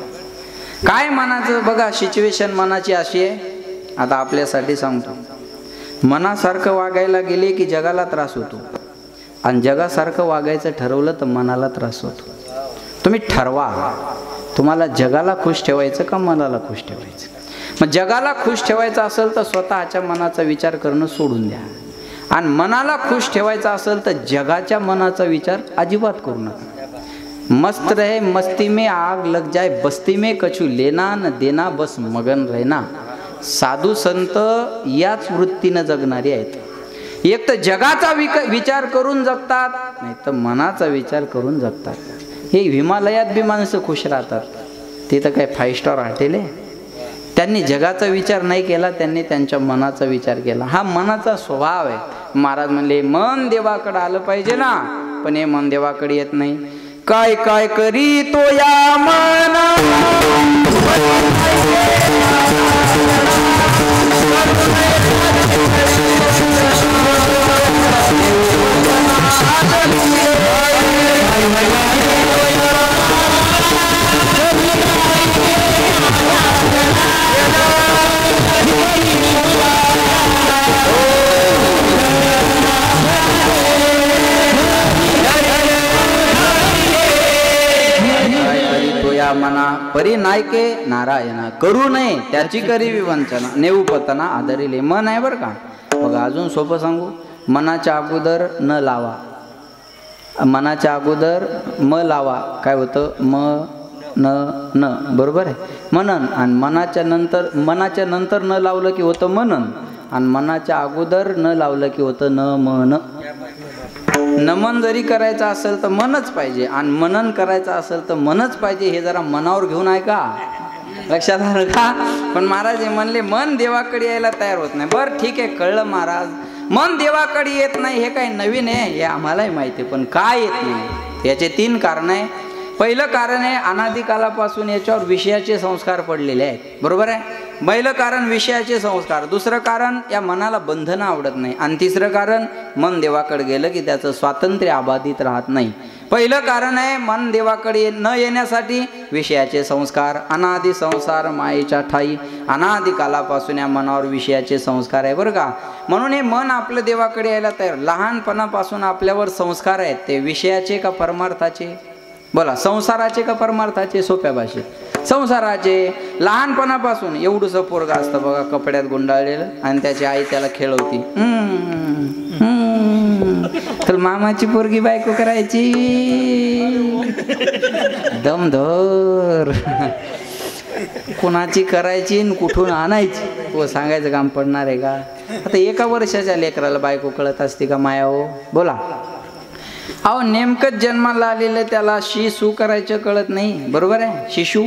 काय मनाचं बघा. सिच्युएशन मनाची अशी आहे. आता आपल्यासाठी सांगतो. मनासारखं वागायला गेले की जगाला त्रास होतो, आणि जगासारखं वागायचं ठरवलं तर मनाला त्रास होतो. तुम्ही ठरवा तुम्हाला जगाला खुश ठेवायचं का मनाला खुश ठेवायचं. मग जगाला खुश ठेवायचं असेल तर स्वतःच्या मनाचा विचार करणं सोडून द्या, आणि मनाला खुश ठेवायचा असेल तर जगाच्या मनाचा विचार अजिबात करू नका. मस्त रहे मस्ती में आग लग जाए, बस्ती में कछु लेना न देना, बस मगन रहना. साधू संत याच वृत्तीनं जगणारे आहेत. एक तर जगाचा विचार करून जगतात, नाही तर मनाचा विचार करून जगतात. हे हिमालयात बी माणसं खुश राहतात. तिथं काय 5 स्टार हॉटेल आहे. त्यांनी जगाचा विचार नाही केला, त्यांनी त्यांच्या मनाचा विचार केला. हा मनाचा स्वभाव आहे. महाराज म्हणले मन देवाकडे आलं पाहिजे ना, पण हे मन देवाकडे येत नाही. काय काय करी तो या मना, मना परी नायके नारायणा, करू नये त्याची करी विवंचना, नेऊपतना आदरिले. मन आहे बरं का. बघा अजून सोपं सांगू, मनाच्या अगोदर न लावा, मनाच्या अगोदर म लावा, काय होतं म न, बरोबर आहे मनन. आणि मनाच्या नंतर न लावलं की होतं मनन, आणि मनाच्या अगोदर न लावलं की होतं न मन. नमन जरी करायचं असेल तर मनच पाहिजे, आणि मनन करायचं असेल तर मनच पाहिजे. हे जरा मनावर घेऊन आहे का, लक्षात आलं का. पण महाराज हे म्हणले मन देवाकडे यायला तयार होत नाही. बरं ठीक आहे, कळलं महाराज, मन देवाकडे येत नाही हे काही नवीन आहे, हे आम्हालाही माहिती आहे. पण काय येत नाही याचे 3 कारण आहे. पहिलं कारण आहे अनादिकालापासून याच्यावर विषयाचे संस्कार पडलेले आहेत, बरोबर आहे. पहिलं कारण विषयाचे संस्कार, दुसरं कारण या मनाला बंधनं आवडत नाही, आणि तिसरं कारण मन देवाकडे गेलं की त्याचं स्वातंत्र्य अबाधित राहत नाही. पहिलं कारण आहे मन देवाकडे न येण्यासाठी विषयाचे संस्कार. अनादि संसार मायेच्या ठाई, अनादिकालापासून या मनावर विषयाचे संस्कार आहे बरं का. म्हणून हे मन आपलं देवाकडे यायला तयार. लहानपणापासून आपल्यावर संस्कार आहेत, ते विषयाचे का परमार्थाचे, बोला संसाराचे का परमार्थाचे. सोप्या भाषेत संसाराचे. लहानपणापासून एवढंसं पोरगा असतं बघा, कपड्यात गुंडाळलेलं, आणि त्याची आई त्याला खेळवती, तर मामाची पोरगी बायको करायची, दमधर कुणाची करायची आणि कुठून आणायची, तो सांगायचं काम पडणार आहे का. आता 1 वर्षाच्या लेकराला बायको कळत असते का माया हो, बोला. अहो नेमकंच जन्माला आलेलं त्याला शी सू करायचं कळत नाही, बरोबर आहे. शिशू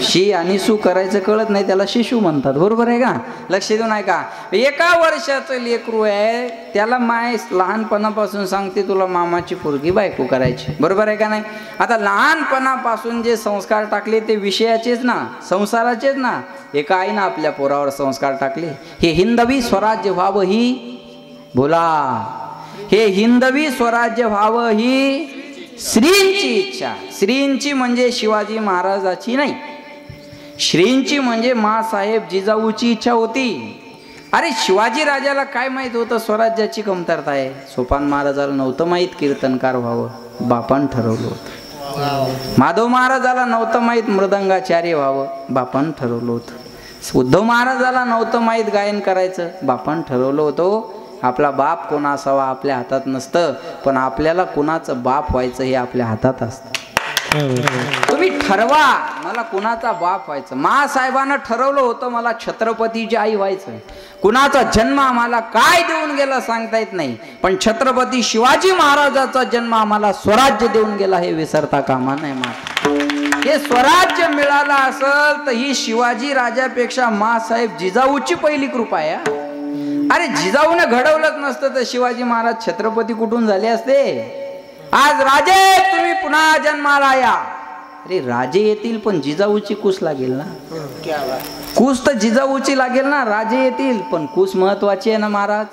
शी आणि सू करायचं कळत नाही, त्याला शिशू म्हणतात, बरोबर आहे का. लक्ष देऊन आहे का. 1 वर्षाचं लेकरू आहे, त्याला माय लहानपणापासून सांगते तुला मामाची पोरगी बायको करायची, बरोबर आहे का नाही. आता लहानपणापासून जे संस्कार टाकले ते विषयाचेच ना, संसाराचेच ना. एका आईनं आपल्या पोरावर संस्कार टाकले, हे हिंदवी स्वराज्य व्हावं ही, बोला, हे हिंदवी स्वराज्य व्हावं ही श्रींची इच्छा. श्रींची म्हणजे शिवाजी महाराजाची नाही, श्रींची म्हणजे मासाहेब जिजाऊची इच्छा होती. अरे शिवाजी राजाला काय माहित होतं स्वराज्याची कमतरता आहे. सोपान महाराजाला नव्हतं माहीत कीर्तनकार व्हावं, बापान ठरवलं होतं. माधव महाराजाला नव्हतं माहीत मृदंगाचार्य व्हावं, बापान ठरवलं होतं. उद्धव महाराजाला नव्हतं माहीत गायन करायचं, बापान ठरवलं होतं. आपला बाप कोणा असावा आपल्या हातात नसतं, पण आपल्याला कुणाचं बाप व्हायचं हे आपल्या हातात असतं. तुम्ही ठरवा मला कुणाचा बाप व्हायचं. मासाहेबांना ठरवलं होतं मला छत्रपतीची आई व्हायचं. कुणाचा जन्म आम्हाला काय देऊन गेला सांगता येत नाही, पण छत्रपती शिवाजी महाराजाचा जन्म आम्हाला स्वराज्य देऊन गेला हे विसरता कामा नये. हे स्वराज्य मिळालं असेल तर ही शिवाजी राजापेक्षा मासाहेब जिजाऊची पहिली कृपा आहे. अरे जिजाऊने घडवलंच नसतं तर शिवाजी महाराज छत्रपती कुठून झाले असते. आज राजे तुम्ही पुन्हा जन्माला या. अरे राजे येतील पण जिजाऊची कूस लागेल ना. कूस तर जिजाऊची लागेल ना. राजे येतील पण कूस महत्वाची आहे ना महाराज.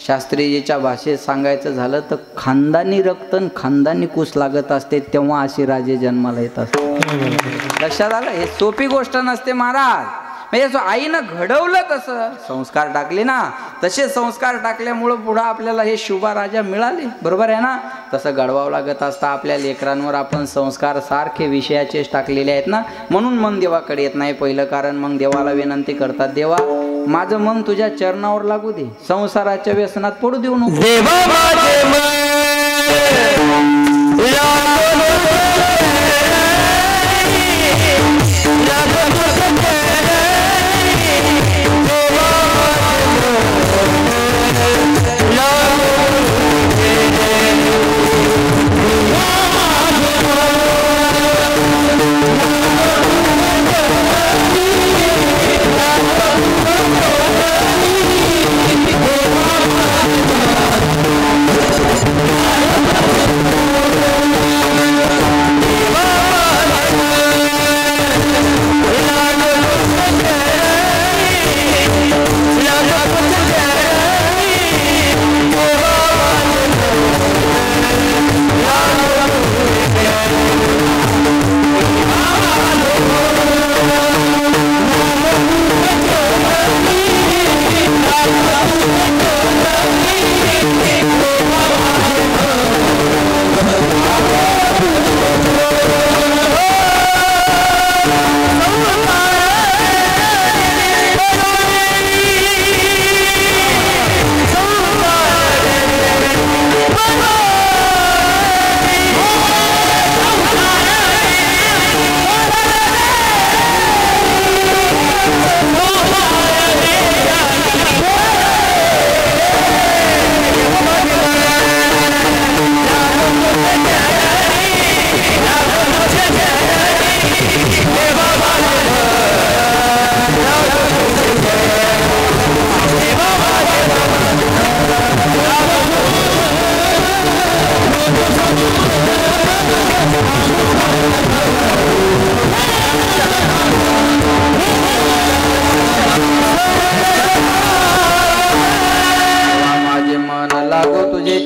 शास्त्रीजीच्या भाषेत सांगायचं झालं तर खानदानी रक्त खानदानी कूस लागत असते तेव्हा अशी राजे जन्माला येत असते. लक्षात आलं. हे सोपी गोष्ट नसते महाराज. म्हणजे आईनं घडवलं तसं संस्कार टाकले ना, तसे संस्कार टाकल्यामुळं पुढं आपल्याला हे शुभा राजा मिळाले, बरोबर आहे ना. तसं घडवावं लागत असतं. आपल्या लेकरांवर आपण संस्कार सारखे विषयाचेच टाकलेले आहेत ना, म्हणून मन देवाकडे येत नाही. पहिलं कारण मग देवाला विनंती करतात, देवा माझं मन तुझ्या चरणावर लागू दे, संसाराच्या व्यसनात पडू देऊ नको. देवा माझे मन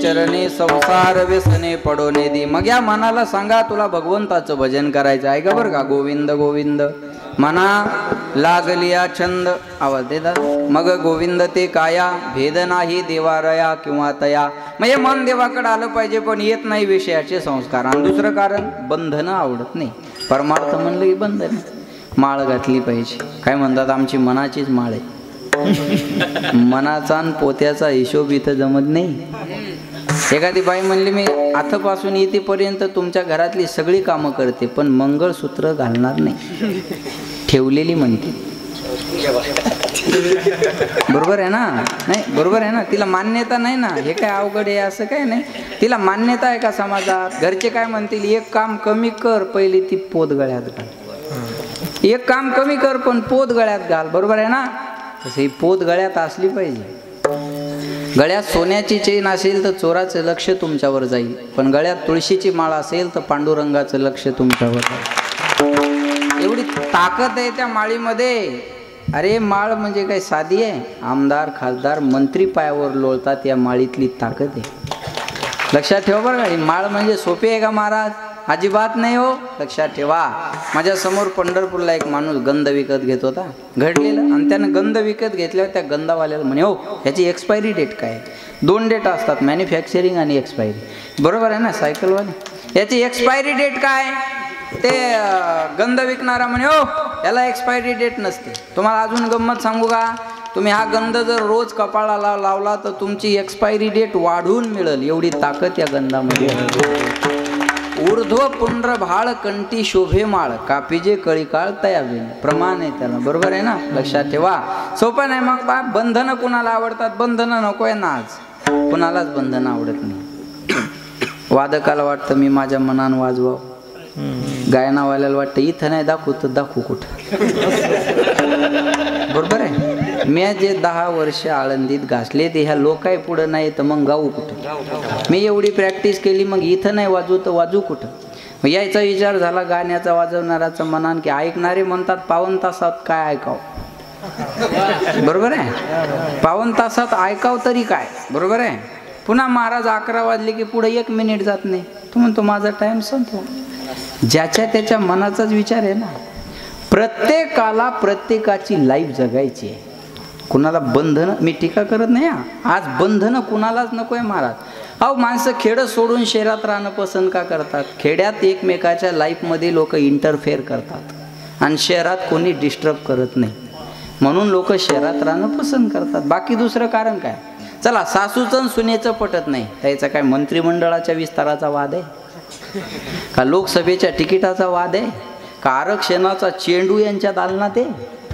चरणी संसार व्यसने पडोने दी. मग या मनाला सांगा तुला भगवंताचं भजन करायचं आहे का बरं का. गोविंद गोविंद मना लागलिया छंद आवाज देतात. मग गोविंद ते काया भेद नाही देवारया किंवा तया. मग हे मन देवाकडे आलं पाहिजे पण येत नाही विषयाचे संस्कार. आणि दुसरं कारण बंधनं आवडत नाही. परमार्थ म्हणलं की बंधन माळ घातली पाहिजे. काय म्हणतात आमची मनाचीच माळ आहे. मनाचा आणि पोत्याचा हिशोब इथं जमत नाही. एखादी बाई म्हणली मी आतापासून इथेपर्यंत तुमच्या घरातली सगळी कामं करते पण मंगळसूत्र घालणार नाही ठेवलेली म्हणते. बरोबर आहे ना. नाही बरोबर आहे ना. तिला मान्यता नाही ना. हे काय अवघड आहे असं काय नाही. तिला मान्यता आहे का समाजात. घरचे काय म्हणतील एक काम कमी कर पहिली ती पोत गळ्यात घाल. एक काम कमी कर पण पोत गळ्यात घाल. बरोबर आहे ना. तसं ही पोत गळ्यात असली पाहिजे. गळ्यात सोन्याची चेन असेल तर चोराचं लक्ष तुमच्यावर जाईल पण गळ्यात तुळशीची माळ असेल तर पांडुरंगाचं लक्ष तुमच्यावर जाईल. एवढी ताकद आहे त्या माळीमध्ये. अरे माळ म्हणजे काय साधी आहे. आमदार खासदार मंत्री पायावर लोळतात या माळीतली ताकद आहे. लक्षात ठेवा बरं का. माळ म्हणजे सोपी आहे का महाराज. अजिबात नाही हो. लक्षात ठेवा. माझ्या समोर पंढरपूरला एक माणूस गंध विकत घेत होता घडलेलं. आणि त्यानं गंध विकत घेतल्यावर त्या गंधावाल्याला म्हणे हो ह्याची एक्सपायरी डेट काय. 2 डेट असतात मॅन्युफॅक्चरिंग आणि एक्सपायरी. बरोबर आहे ना सायकलवाले. याची एक्सपायरी डेट काय. ते गंध विकणारा म्हणे हो याला एक्सपायरी डेट नसते. तुम्हाला अजून गंमत सांगू का. तुम्ही हा गंध जर रोज कपाळाला लावला तर तुमची एक्सपायरी डेट वाढून मिळेल. एवढी ताकद या गंधामध्ये. ऊर्ध्व पुंड्र भाळ कंठी शोभे माळ कापिजे कळीकाळ तयावे प्रमाण आहे त्याला. बरोबर आहे ना. लक्षात ठेवा. सोपं नाही. मग बा बंधनं कुणाला आवडतात. बंधनं नको आहे ना आज. कुणालाच बंधनं आवडत नाही. वादकाला वाटतं मी माझ्या मनानं वाजवावं. गायनावाल्याला वाटतं इथं नाही दाखवू तर दाखवू कुठं. बरोबर आहे. मी जे 10 वर्ष आळंदीत घासले ते ह्या लोकाय पुढं नाही तर मग गाऊ कुठं. मी एवढी प्रॅक्टिस केली मग इथं नाही वाजवू तर वाजू कुठं. मग यायचा विचार झाला गाण्याचा वाजवणाराचा मनान की ऐकणारे म्हणतात 52 तासात काय ऐकाव. बरोबर आहे. 52 तासात ऐकाव तरी काय. बरोबर आहे. पुन्हा महाराज 11 वाजले की पुढे 1 मिनिट जात नाही. तो म्हणतो माझा टाइम संपला. ज्याच्या त्याच्या मनाचाच विचार आहे ना. प्रत्येकाला प्रत्येकाची लाईफ जगायची आहे. कुणाला बंधन मी टीका करत नाही. आज बंधन कुणालाच नको आहे महाराज. अहो माणसं खेडं सोडून शहरात राहणं पसंत का करतात. खेड्यात एकमेकाच्या लाईफमध्ये लोक इंटरफेअर करतात आणि शहरात कोणी डिस्टर्ब करत नाही म्हणून लोक शहरात राहणं पसंत करतात. बाकी दुसरं कारण काय. चला सासूचं सुनेचं पटत नाही त्याचा काय मंत्रिमंडळाच्या विस्ताराचा वाद आहे. का लोकसभेच्या तिकिटाचा वाद आहे का आरक्षणाचा चेंडू यांच्या दालनात आहे?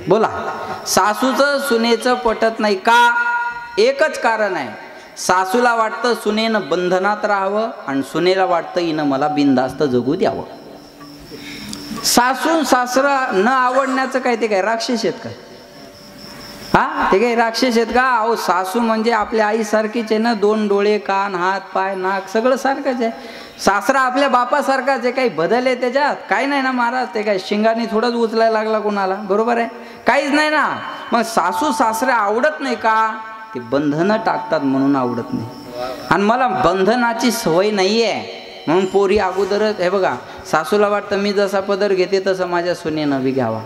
बोला. सासूचं सुनेचं पटत नाही का? एकच कारण आहे, सासूला वाटतं सुनेनं बंधनात राहावं आणि सुनेला वाटतं हिनं मला बिनधास्त जगू द्यावं. सासू सासरा न आवडण्याचं काय ते काय राक्षस आहेत का? हा, ते काही राक्षस आहेत का? अहो, सासू म्हणजे आपल्या आईसारखीच आहे ना, 2 डोळे, कान, हात, पाय, नाक सगळं सारखंच आहे. सासरा आपल्या बापासारखाच आहे, काही बदल आहे त्याच्यात? काही नाही ना महाराज. ते काय शिंगानी थोडंच उचलायला लागला कोणाला? बरोबर आहे, काहीच नाही ना. मग सासू सासरे आवडत नाही का? ते बंधनं टाकतात म्हणून आवडत नाही. आणि मला बंधनाची सवय नाही आहे म्हणून पोरी अगोदरच, हे बघा, सासूला वाटतं मी जसा पदर घेते तसं माझ्या सुनेनं बी घ्यावा,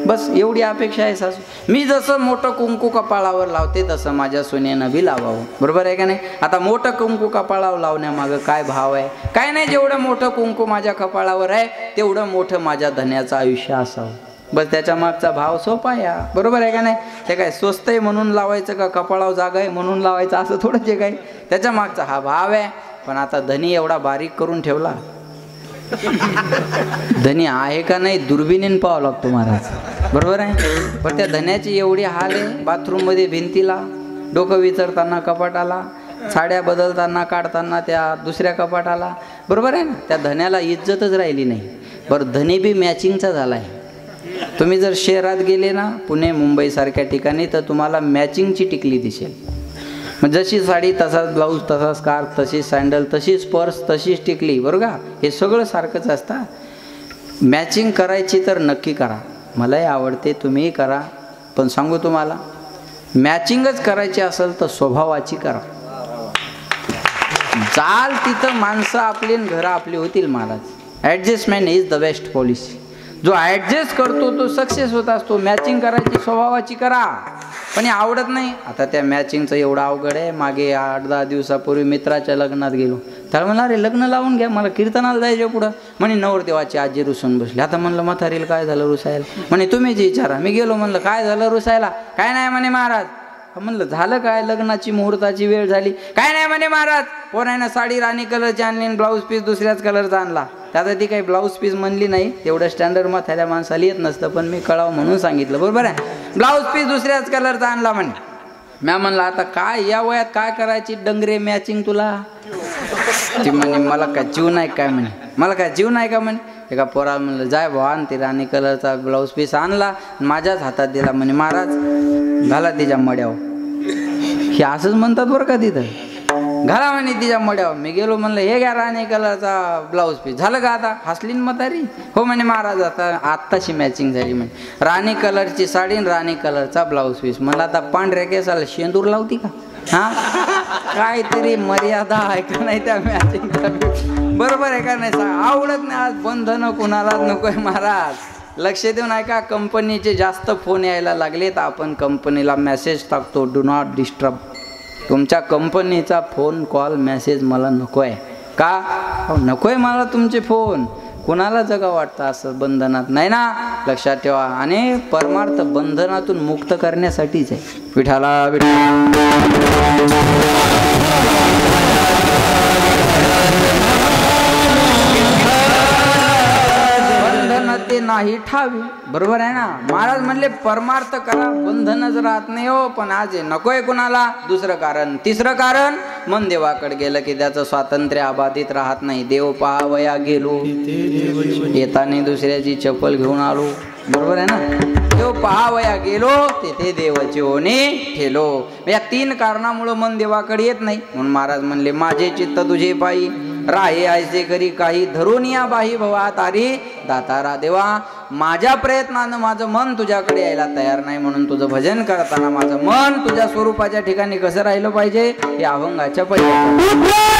बस एवढी अपेक्षा आहे सासू. मी जसं मोठं कुंकू कपाळावर लावते तसं माझ्या सुनेनं बी लावावं. बरोबर आहे का नाही? आता मोठं कुंकू कपाळावर लावण्यामागं काय भाव आहे? काय नाही, जेवढं मोठं कुंकू माझ्या कपाळावर आहे तेवढं मोठं माझ्या धन्याचं आयुष्य असावं, बस. त्याच्या मागचा भाव सोपा या. बरोबर आहे का नाही? ते काय स्वस्त आहे म्हणून लावायचं का कपाळावर जागा आहे म्हणून लावायचं असं थोडं जे काय, त्याच्या मागचा हा भाव आहे. पण आता धनी एवढा बारीक करून ठेवला, धनी आहे का नाही दुर्बिणीने पाहावं लागतो महाराज. बरोबर आहे? पण त्या धन्याची एवढी हाल आहे, बाथरूममध्ये भिंतीला, डोकं विचारताना कपाटाला, साड्या बदलताना काढताना त्या दुसऱ्या कपाटाला. बरोबर आहे ना? त्या धन्याला इज्जतच राहिली नाही. बरं, धनी बी मॅचिंगचा झाला आहे. तुम्ही जर शहरात गेले ना, पुणे मुंबई सारख्या ठिकाणी, तर तुम्हाला मॅचिंगची टिकली दिसेल. मग जशी साडी तसाच ब्लाऊज, तसा स्कार्फ, तशी सँडल, तशीच पर्स, तशीच टिकली. बरं का? हे सगळं सारखंच असतं. मॅचिंग करायची तर नक्की करा, मलाही आवडते, तुम्हीही करा. पण सांगू तुम्हाला, मॅचिंगच करायची असेल तर स्वभावाची करा. जाल तिथं माणसं आपली आणि घरं आपली होतील Maharaj. Adjustment is the best policy. जो ॲडजस्ट करतो तो सक्सेस होत असतो. मॅचिंग करायची स्वभावाची करा. पण हे आवडत नाही. आता त्या मॅचिंगचं एवढं अवघड आहे. मागे 8-10 दिवसापूर्वी मित्राच्या लग्नात गेलो. त्याला म्हणलं, अरे लग्न लावून घ्या, मला कीर्तनाला जायचं पुढं. म्हणे नवरदेवाची आजी रुसून बसली. आता म्हणलं, म्हातारीला काय झालं रुसायला? म्हणे तुम्हीच विचारा. मी गेलो, म्हणलं काय झालं रुसायला? काय नाही म्हणे महाराज. म्हणलं झालं काय? लग्नाची मुहूर्ताची वेळ झाली. काय नाही म्हणे महाराज, पोरानं साडी राणी कलरची आणली आणि ब्लाऊज पीस दुसऱ्याच कलरचा आणला. त्यात ती काही ब्लाऊज पीस म्हणली नाही, तेवढं स्टँडर्ड म्हाताऱ्या माणसाला येत नसतं, पण मी कळावं म्हणून सांगितलं. बरोबर आहे? ब्लाऊज पीस दुसऱ्याच कलरचा आणला म्हणे. म्या म्हणलं, आता काय या वयात काय करायची डंगरे मॅचिंग तुला? ती म्हणे, मला काय जीव नाही काय? म्हणे मला काय जीव नाही का? म्हणे एका पोराला म्हणलं, जाय भाऊ आण ते राणी कलरचा ब्लाऊज पीस आणला, माझ्याच हातात दिला. म्हणे महाराज घाला तिच्या मड्यावर. हे असंच म्हणतात बरं का तिथं, घाला म्हणे तिच्या मड्यावर. मी गेलो, म्हणलं हे घ्या राणी कलरचा ब्लाऊज पीस. झालं का आता? हसली ना म्हातारी. हो म्हणे महाराज, आता आत्ताची मॅचिंग झाली. म्हणे राणी कलरची साडी आणि राणी कलरचा ब्लाऊज पीस. मला आता पांढऱ्या केसाला शेंदूर लावती का? हा, काहीतरी मर्यादा आहे का नाही त्या मॅचिंगचा? बरोबर आहे का नाही? आवडत नाही. आज बंधनं कुणालाच नको आहे महाराज. लक्ष देऊन ऐका, कंपनीचे जास्त फोन यायला लागले तर आपण कंपनीला मेसेज टाकतो, डू नॉट डिस्टर्ब. तुमच्या कंपनीचा फोन कॉल मेसेज मला नको आहे. का नको आहे मला तुमचे फोन? कुणाला जगा वाटतं असं? बंधनात नाही ना, लक्षात ठेवा. आणि परमार्थ बंधनातून मुक्त करण्यासाठीच आहे. विठाला ते नाही ठावी. बरोबर आहे ना? महाराज म्हणले परमार्थ करा, बंधनच राहत नाही हो. पण आज नकोय कुणाला. दुसरं कारण. तिसरं कारण, मन देवाकडे गेलं की त्याचं स्वातंत्र्य अबाधित राहत नाही. देव पाहावया गेलो, येताना दुसऱ्याची चप्पल घेऊन आलो. बरोबर आहे ना? देव पाहावया गेलो, तेथे देवाची होणे ठेलो. या 3 कारणामुळं मन देवाकडे येत नाही. म्हणून महाराज म्हणले, माझे चित्त तुझे पायी राहे ऐसे करी काही, धरून या बाही भवा तारी दातारा देवा. माझ्या प्रयत्नानं माझं मन तुझ्याकडे यायला तयार नाही. म्हणून तुझं भजन करताना माझं मन तुझ्या स्वरूपाच्या ठिकाणी कसं राहिलं पाहिजे? या अभंगाच्या पहिले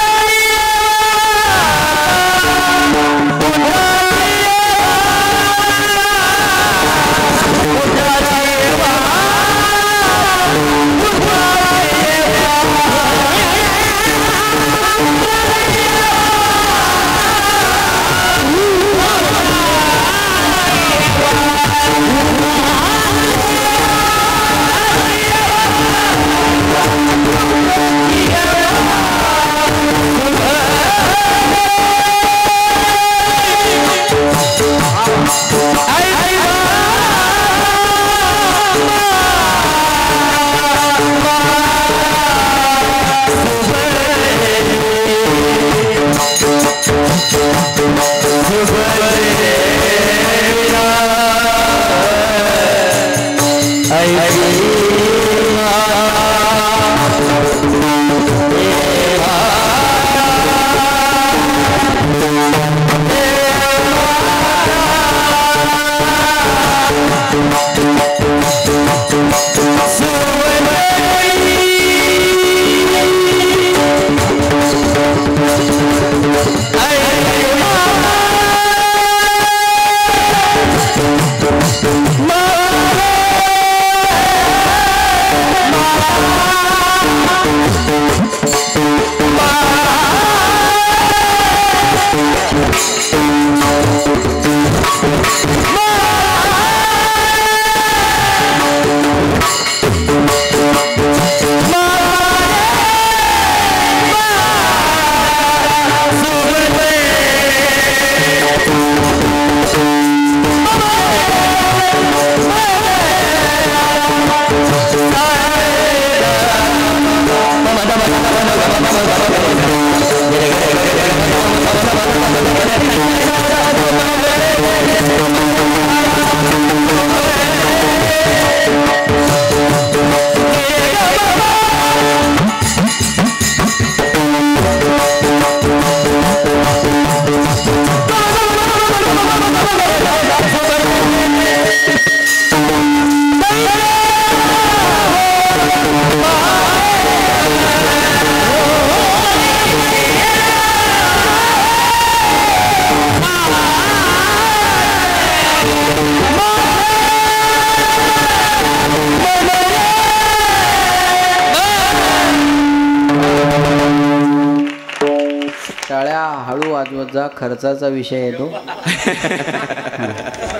टाळ्या हळू वाजवत जा, खर्चाचा विषय येतो.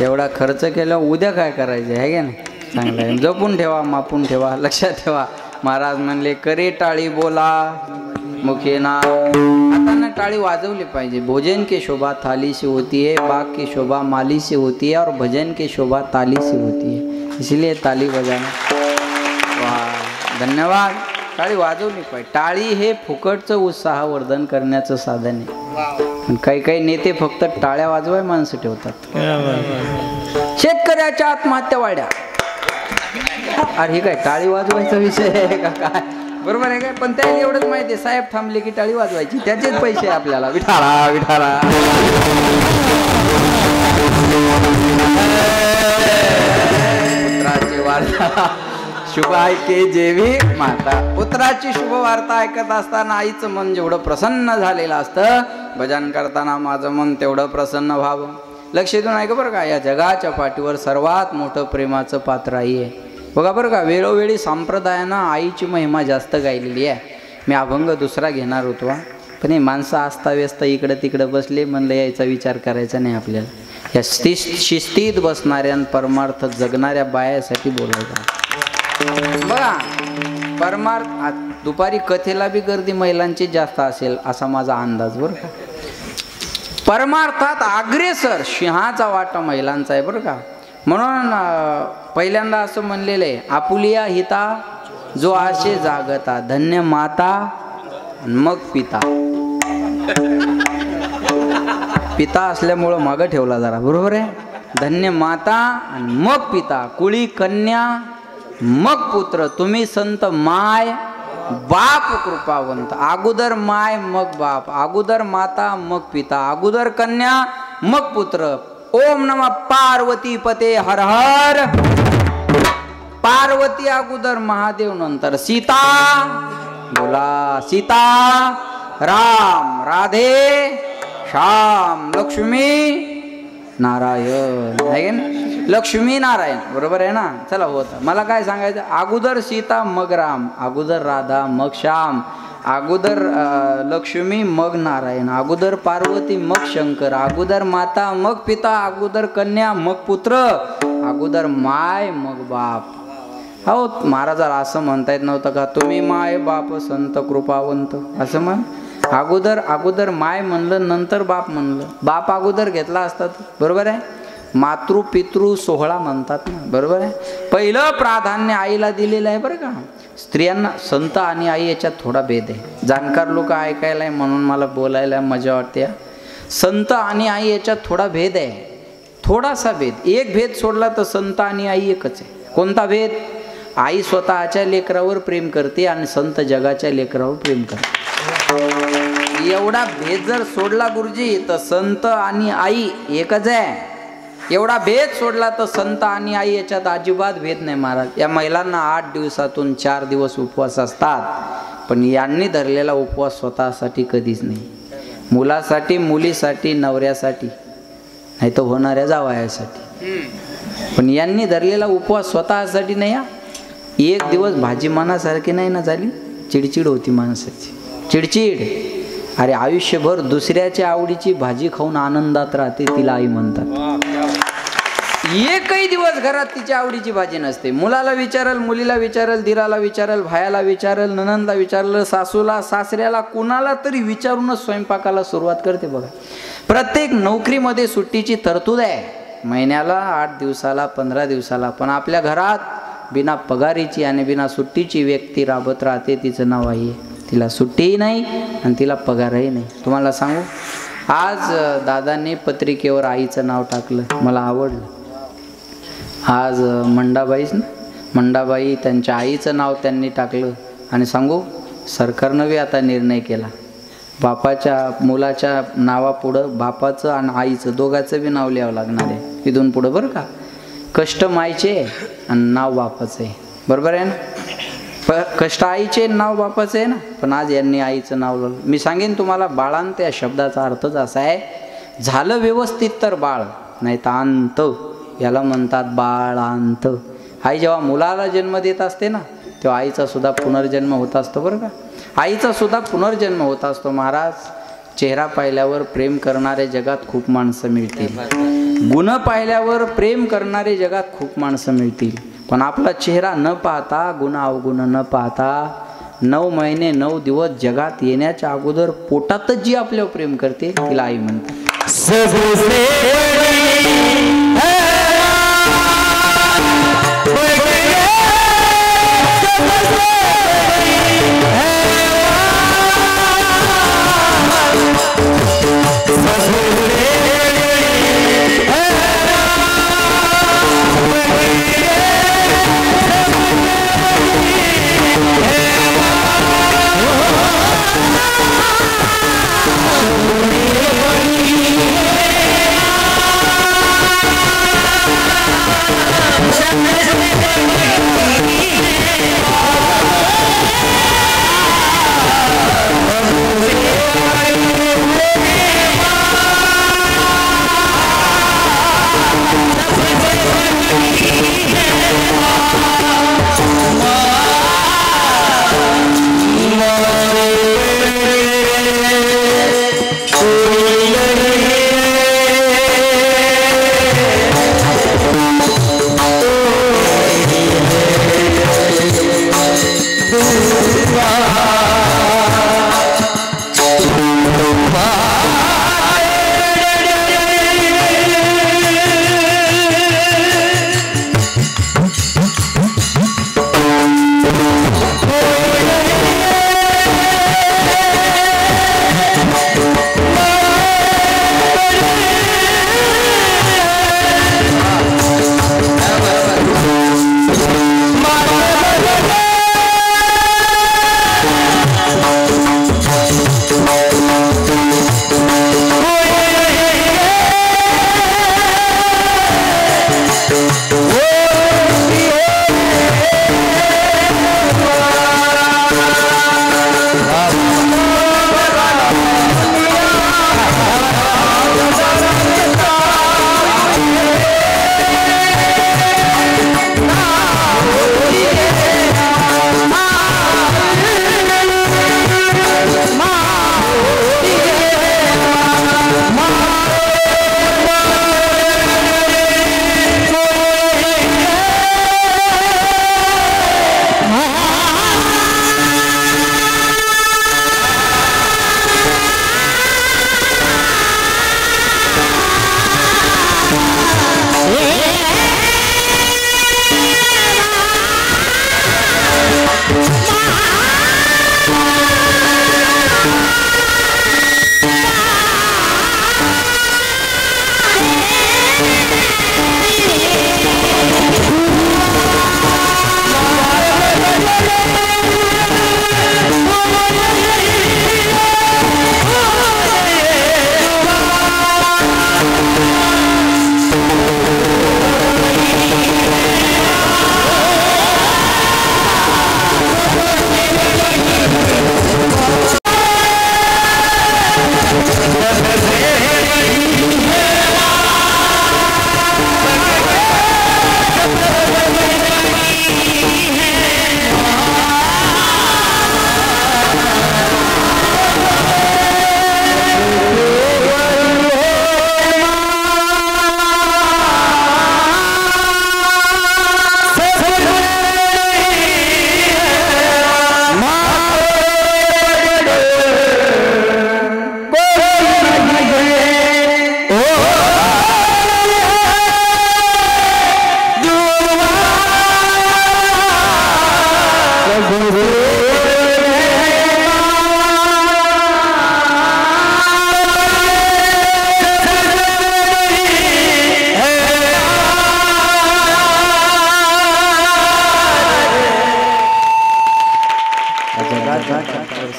एवढा खर्च केला उद्या काय करायचे आहे का नाही. चांगलं आहे, जपून ठेवा, मापून ठेवा, लक्षात ठेवा. महाराज म्हणले करे टाळी बोला मुखे ना. हाताने टाळी वाजवली पाहिजे. भोजन की शोभा थाली से होती है, बाग की शोभा माली से होती है, और भजन की शोभा ताली से होती है. इसलिए ताली बजाना. वाह, धन्यवाद. टाळी वाजवली पाहिजे. टाळी हे फुकटचं उत्साहवर्धन करण्याचं साधन आहे. काही काही नेते फक्त टाळ्या वाजवाय माणसं ठेवतात. शेतकऱ्याच्या आत्महत्या वाढल्या. अरे हे काय टाळी वाजवायचा विषय आहे का काय. बरोबर आहे काय. पण त्याला एवढंच माहिती आहे, साहेब थांबले की टाळी वाजवायची, त्याचेच पैसे आपल्याला. विठाला विठाला. पुत्राची वार्ता शुभ ऐके जेवी माता. पुत्राची शुभ वार्ता ऐकत असताना आईचं मन जेवढं प्रसन्न झालेलं असतं, भजन करताना माझं मन तेवढं प्रसन्न व्हावं. लक्ष देऊन ऐका बरं का. या जगाच्या पाठीवर सर्वात मोठं प्रेमाचं पात्र आई आहे. बघा बरं का, वेळोवेळी संप्रदायानं आईची महिमा जास्त गायलेली आहे. मी अभंग दुसरा घेणार होतो, पण हे माणसं आस्ताव्यस्त इकडं तिकडं बसले, म्हणलं यायचा विचार करायचा नाही आपल्याला. या शिस्तीत बसणाऱ्या परमार्थ जगणाऱ्या बायासाठी बोलायचं. बघा परमार्थ. दुपारी कथेला बी गर्दी महिलांची जास्त असेल असा माझा अंदाज बरं का. परमार्थात अग्रेसर सिंहाचा वाटा महिलांचा आहे बरं का. म्हणून पहिल्यांदा असं म्हणलेलं आहे, आपुलिया हिता जो आशे जागता, धन्य माता मग पिता. पिता असल्यामुळं मागं ठेवला जरा, बरोबर आहे. धन्य माता आणि मग पिता, कुळी कन्या मग पुत्र, तुम्ही संत माय बाप कृपावंत. अगोदर माय मग बाप, अगोदर माता मग पिता, अगोदर कन्या मग पुत्र. ओम नमः पार्वती पते हर हर. पार्वती अगोदर, महादेव नंतर. सीता बोला सीता, राम राधे श्याम, लक्ष्मी नारायण आहे ना. लक्ष्मी नारायण बरोबर आहे ना. चला होतं. मला काय सांगायचं, अगोदर सीता मग राम, अगोदर राधा मग श्याम, अगोदर लक्ष्मी मग नारायण, अगोदर पार्वती मग शंकर, अगोदर माता मग पिता, अगोदर कन्या मग पुत्र, अगोदर माय मग बाप. हो महाराजाला असं म्हणता येत नव्हतं का, तुम्ही माय बाप संत कृपावंत असं म्हण. अगोदर माय म्हणलं, नंतर बाप म्हणलं. बाप अगोदर घेतला असतात, बरोबर आहे. मातृ पितृ सोहळा म्हणतात ना, बरोबर आहे. पहिलं प्राधान्य आईला दिलेलं आहे बरं का. स्त्रियांना संत आणि आई याच्यात थोडा भेद आहे. जाणकार लोक ऐकायला आहे म्हणून मला बोलायला मजा वाटते. संत आणि आई याच्यात थोडा भेद आहे, थोडासा भेद. एक भेद सोडला तर संत आणि आई एकच आहे. कोणता भेद? आई स्वतःच्या लेकरावर प्रेम करते आणि संत जगाच्या लेकरावर प्रेम करते. एवढा भेद जर सोडला गुरुजी तर संत आणि आई एकच आहे. एवढा भेद सोडला तर संत आणि आई याच्यात अजिबात भेद नाही महाराज. या महिलांना 8 दिवसातून 4 दिवस उपवास असतात, पण यांनी धरलेला उपवास स्वतःसाठी कधीच नाही. मुलासाठी, मुलीसाठी, नवऱ्यासाठी, नाही तर होणाऱ्या जावयासाठी. पण यांनी धरलेला उपवास स्वतःसाठी नाही. एक दिवस भाजी मनासारखी नाही ना झाली, चिडचिड होती माणसाची, चिडचिड. अरे आयुष्यभर दुसऱ्याच्या आवडीची भाजी खाऊन आनंदात राहते, तिला आई म्हणतात. एकही दिवस घरात तिच्या आवडीची भाजी नसते. मुलाला विचारल, मुलीला विचारल, दिराला विचारल, भायाला विचारल, ननंदला विचारल, सासूला, सासऱ्याला, कुणाला तरी विचारूनच स्वयंपाकाला सुरुवात करते बघा. प्रत्येक नोकरीमध्ये सुट्टीची तरतूद आहे, महिन्याला, 8 दिवसाला, 15 दिवसाला. पण आपल्या घरात बिना पगारीची आणि बिना सुट्टीची व्यक्ती राबत राहते, तिचं नाव आई आहे. तिला सुट्टीही नाही आणि तिला पगारही नाही. तुम्हाला सांगू, आज दादाने पत्रिकेवर आईचं नाव टाकलं, मला आवडलं. आज मंडाबाईच ना, मंडाबाई त्यांच्या आईचं नाव त्यांनी टाकलं. आणि सांगू, सरकारनं बी आता निर्णय केला, बापाच्या मुलाच्या नावापुढं बापाचं आणि आईचं दोघांचं बी नाव लिहावं लागणार आहे इथून पुढं बरं का. कष्ट मायचे आणि नाव बापाचं आहे, बरोबर आहे ना. कष्ट आईचे, नाव बापाचं आहे ना. पण आज यांनी आईचं नाव लावलं. मी सांगेन तुम्हाला, बाळांत या शब्दाचा अर्थच असा आहे, झालं व्यवस्थित तर बाळ, नाही तर अंत. याला म्हणतात बाळांत. आई जेव्हा मुलाला जन्म देत असते ना, तेव्हा आईचा सुद्धा पुनर्जन्म होत असतो बरं का. आईचा सुद्धा पुनर्जन्म होत असतो महाराज. चेहरा पाहिल्यावर प्रेम करणारे जगात खूप माणसं मिळतील, गुण पाहिल्यावर प्रेम करणारे जगात खूप माणसं मिळतील, पण आपला चेहरा न पाहता, गुण अवगुण न पाहता 9 महिने 9 दिवस जगात येण्याच्या अगोदर पोटातच जी आपल्यावर प्रेम करते तिला आई म्हणतात.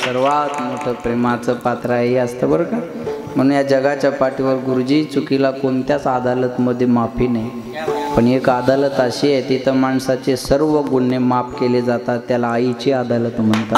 सर्वात मोठं प्रेमाचं पात्र हे असतं बरं का. म्हणून या जगाच्या पाठीवर गुरुजी चुकीला कोणत्याच अदालतमध्ये माफी नाही, पण एक अदालत अशी आहे तिथं माणसाचे सर्व गुन्हे माफ केले जातात, त्याला आईची अदालत म्हणतात.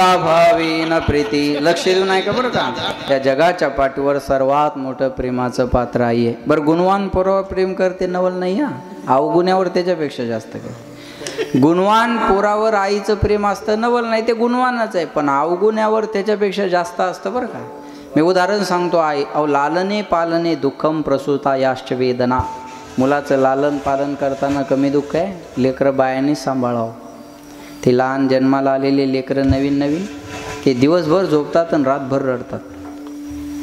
तिला भावी न प्रीती. लक्ष देऊन ऐका बरं का, त्या जगाच्या पाठीवर सर्वात मोठं प्रेमाचं पात्र आई आहे. बरं, गुणवान पोरावर प्रेम करते नवल नाही हा, अवगुण्यावर त्याच्यापेक्षा जास्त काय. गुणवान पोरावर आईचं प्रेम असतं नवल नाही, ते गुणवानच आहे, पण अवगुण्यावर त्याच्यापेक्षा जास्त असतं बरं का. मी उदाहरण सांगतो. आई अहो लालने पालने दुःखम प्रसूता याश्च वेदना. मुलाचं लालन पालन करताना कमी दुःख आहे, लेकरं बायानेच सांभाळावं. ते लहान जन्माला आलेले लेकरं नवीन ते दिवसभर झोपतात आणि रातभर रडतात.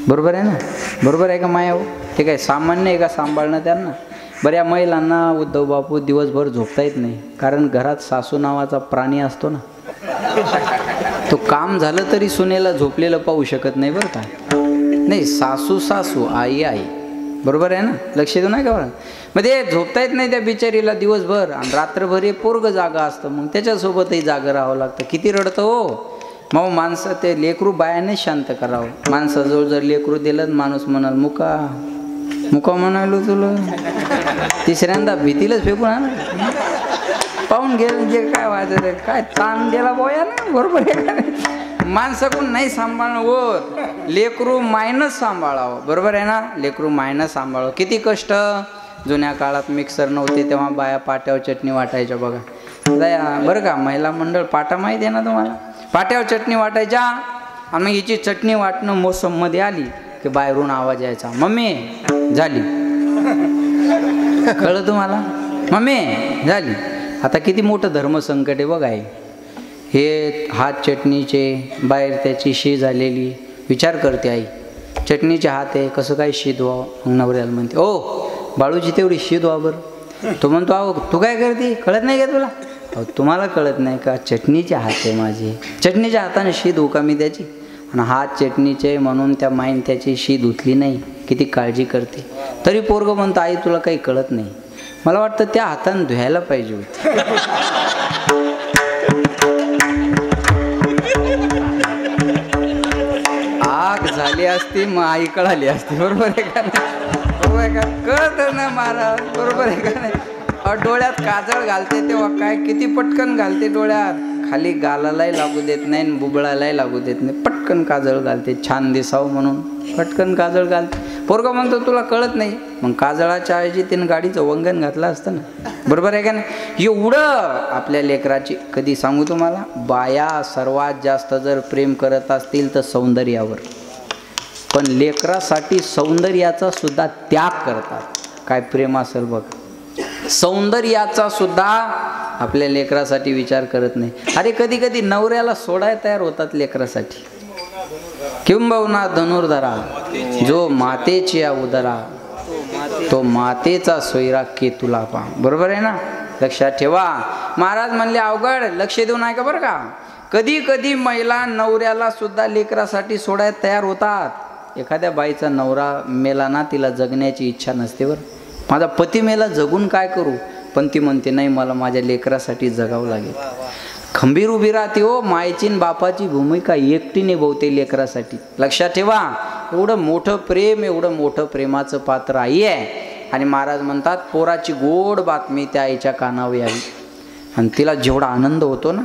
बरोबर आहे ना, बरोबर आहे का माया हो? ते काय सामान्य आहे का सांभाळणं त्यांना? बरं, या महिलांना उद्धव बापू दिवसभर झोपता येत नाही, कारण घरात सासू नावाचा प्राणी असतो ना, तो काम झालं तरी सुनेला झोपलेलं पाहू शकत नाही बरं का. नाही, सासू आई आई, बरोबर आहे ना, लक्ष देऊ नाही का बरं. मग ते झोपता येत नाही त्या बिचारीला दिवसभर, आणि रात्रभर हे पोरग जागा असतं, मग त्याच्यासोबतही जागं राहावं लागतं. किती रडतं हो. मग माणसं ते लेकरू बायाने शांत करावं. माणसाजवळ जर लेकरू दिलं माणूस म्हणाल मुका म्हणालो तुला, तिसऱ्यांदा भीतीलाच फेकून आणा पाहून गेलं जे काय व्हायचं, काय ताण दिला बोया ना. बरोबर आहे का. माणसाकडून नाही सांभाळणं होत, लेकरू मायनस सांभाळावं. बरोबर आहे ना, लेकरू मायनस सांभाळावं. किती कष्ट. जुन्या काळात मिक्सर नव्हते तेव्हा बाया पाट्यावर चटणी वाटायच्या बघा. बरं का, महिला मंडळ पाटा माहिती आहे ना तुम्हाला. पाट्यावर चटणी वाटायच्या, आणि मग हिची चटणी वाटणं मोसममध्ये आली की बाहेरून आवाज यायचा, मम्मी झाली. कळलं तुम्हाला, मम्मी झाली. आता किती मोठं धर्मसंकट आहे बघा हे. हात चटणीचे, बाहेर त्याची शी झालेली. विचार करते आई, चटणीचे हात आहे, कसं काय शीद व्हावं. मग नवऱ्याला म्हणते, ओ बाळूची तेवढी शीद व्हा बरं. तो म्हणतो, अहो तू काय करते, कळत नाही का तुला. अहो तुम्हाला कळत नाही का, चटणीचे हात आहे माझे, चटणीच्या हाताने शी धुऊ का मी त्याची. आणि हात चटणीचे म्हणून त्या माईन त्याची शी धुतली नाही. किती काळजी करते. तरी पोरगं म्हणतं, आई तुला काही कळत नाही. मला वाटतं त्या हाताने धुवायला पाहिजे होती. आग झाली असती मग आई कळाली असती. बरोबर आहे का नाही, बरोबर आहे का. कळत ना महाराज, बरोबर आहे का नाही. डोळ्यात काजळ घालते तेव्हा काय किती पटकन घालते डोळ्यात, खाली गालालाही लागू देत नाही आणि बुबळालाही लागू देत नाही, पटकन काजळ घालते छान दिसावं म्हणून, पटकन काजळ घालते. पोरगा म्हणतो तुला कळत नाही. मग काजळाच्या ऐवजी तिने गाडीचं वंगण घातलं असतं ना. बरोबर आहे का नाही. एवढं आपल्या लेकराची. कधी सांगू तुम्हाला, बाया सर्वात जास्त जर प्रेम करत असतील तर सौंदर्यावर, पण लेकरासाठी सौंदर्याचा सुद्धा त्याग करतात. काय प्रेम असेल बघ. सौंदर्याचा सुद्धा आपल्या लेकरासाठी विचार करत नाही. अरे कधी कधी नवऱ्याला सोडायला तयार होतात लेकरासाठी. किंबहुना धनुर्धरा जो मातेची उदरा, तो मातेचा सोयरा केतुला पा. बरोबर आहे ना, लक्षात ठेवा. महाराज म्हणले अवघड. लक्ष देऊन ऐका बरं का. कधी कधी महिला नवऱ्याला सुद्धा लेकरासाठी सोडायला तयार होतात. एखाद्या बाईचा नवरा मेला ना, तिला जगण्याची इच्छा नसते बरं. माझा पती मेला, जगून काय करू, पण ती म्हणते नाही मला माझ्या लेकरासाठी जगावं लागेल. खंबीर उभी राहते हो. मायची बापाची भूमिका एकटी निभवते लेकरासाठी. लक्षात ठेवा. एवढं मोठं प्रेम, एवढं मोठं प्रेमाचं पात्र आई आहे. आणि महाराज म्हणतात पोराची गोड बातमी त्या आईच्या कानावर यावी, आणि तिला जेवढा आनंद होतो ना,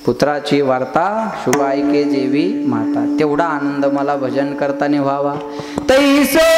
पुत्राची वार्ता शुभ ऐके जेवी माता, तेवढा आनंद मला भजन करताना व्हावा. तैसे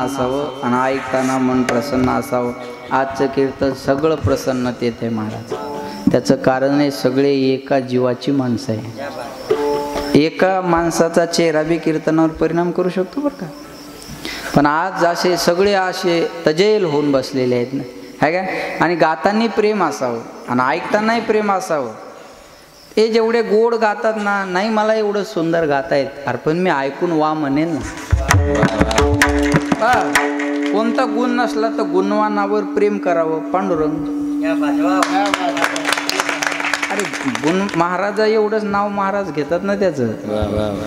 असावं आणि ऐकताना मन प्रसन्न असावं. आजचं कीर्तन सगळं प्रसन्नतेत आहे महाराज. त्याचं कारण आहे सगळे एका जीवाची माणसं आहे. एका माणसाचा चेहरा बी कीर्तनावर परिणाम करू शकतो बरं का. पण आज असे सगळे असे तजेल होऊन बसलेले आहेत ना, है का. आणि गाताना प्रेम असावं आणि ऐकतानाही प्रेम असावं. ते जेवढे गोड गातात ना, नाही मला एवढं सुंदर गाता येत, अरे पण मी ऐकून वा म्हणेल ना. कोणता गुण नसला तर गुणवानावर प्रेम करावं. पांडुरंग अरे गुण महाराजा एवढंच नाव महाराज घेतात ना त्याचं,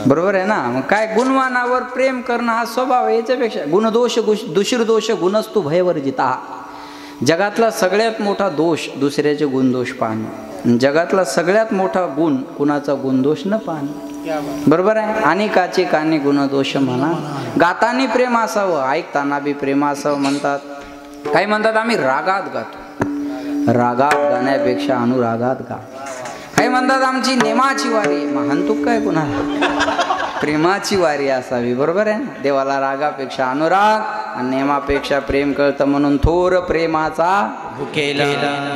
बरोबर आहे ना. मग काय गुणवानावर प्रेम करणं हा स्वभाव आहे. याच्यापेक्षा गुणदोष दुशीर्दोष गुणस्तु भयवर्जिता. जगातला सगळ्यात मोठा दोष दुसऱ्याचे गुणदोष पाहणं. जगातला सगळ्यात मोठा गुण कुणाचा गुणदोष न पाहणं, बरोबर आहे. आणि काचे काने गुणदोष म्हणा. गातानी प्रेम असावं, ऐकताना बी प्रेम असावं म्हणतात. काही म्हणतात आम्ही रागात गातो. रागात गाण्यापेक्षा अनुरागात गा. काही म्हणतात आमची नेमाची वारी. म्हणतो काय कुणाला, प्रेमाची वारी असावी, बरोबर आहे ना. देवाला रागापेक्षा अनुराग आणि नेमापेक्षा प्रेम कळतं. म्हणून थोर प्रेमाचा भुकेला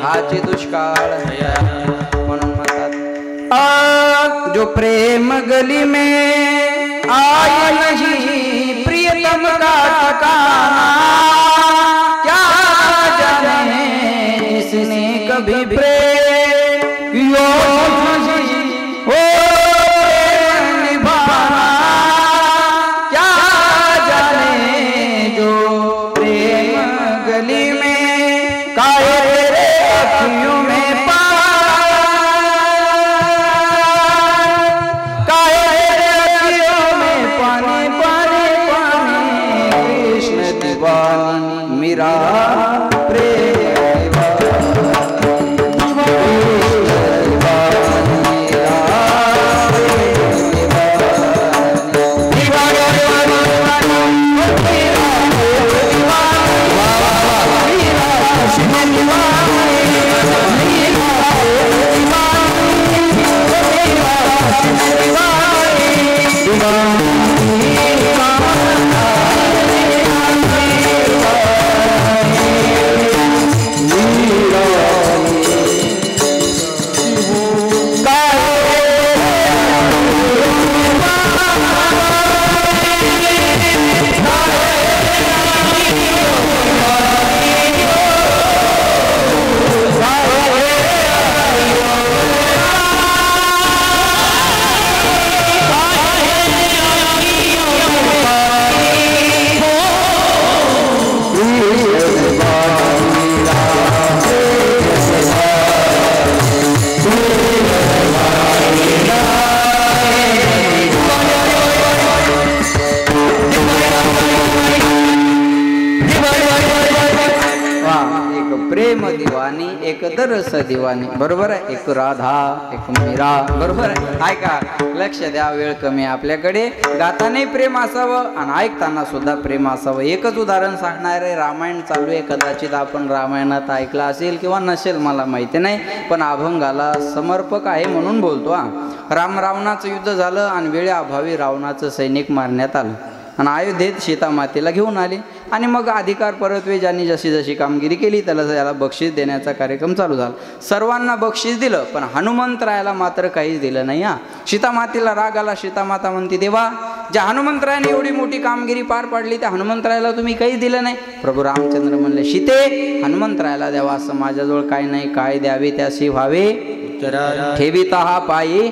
हाचे दुष्काळ. म्हणून म्हणतात जो प्रेम गली में आए नहीं प्रियतम का ठिकाना, क्या जाने जिसने कभी प्रेम किया हो निभाना, क्या जाने जो प्रेम गली में काए तेरे अखियों में मेरा प्रेम दिवानी एक दरस दिवानी, बरोबर आहे. एक राधा एक मीरा, बरोबर आहे. ऐका, लक्ष द्या, वेळ कमी आपल्याकडे. गातानाही प्रेम असावं आणि ऐकताना सुद्धा प्रेम असावं. एकच उदाहरण सांगणार आहे. रामायण चालू आहे, कदाचित आपण रामायणात ऐकलं असेल किंवा नसेल, मला माहिती नाही, पण अभंगाला समर्पक आहे म्हणून बोलतो. रावणाचं युद्ध झालं आणि वेळेअभावी रावणाचं सैनिक मारण्यात आलं आणि अयोध्येत सीतामातेला घेऊन आले. आणि मग अधिकार परत्वे ज्यांनी जशी जशी कामगिरी केली त्याला बक्षीस देण्याचा कार्यक्रम चालू झाला. सर्वांना बक्षीस दिलं, पण हनुमंतरायाला मात्र काहीच दिलं नाही. सीतामातेला राग आला. सीतामाता म्हणते, देवा, ज्या हनुमंतरायाने एवढी मोठी कामगिरी पार पाडली त्या हनुमंतरायाला तुम्ही काहीच दिलं नाही. प्रभू रामचंद्र म्हणले, सीते, हनुमंतरायाला द्यावा असं माझ्याजवळ काय नाही. काय द्यावे त्याशी व्हावे ठेविता हा पायी.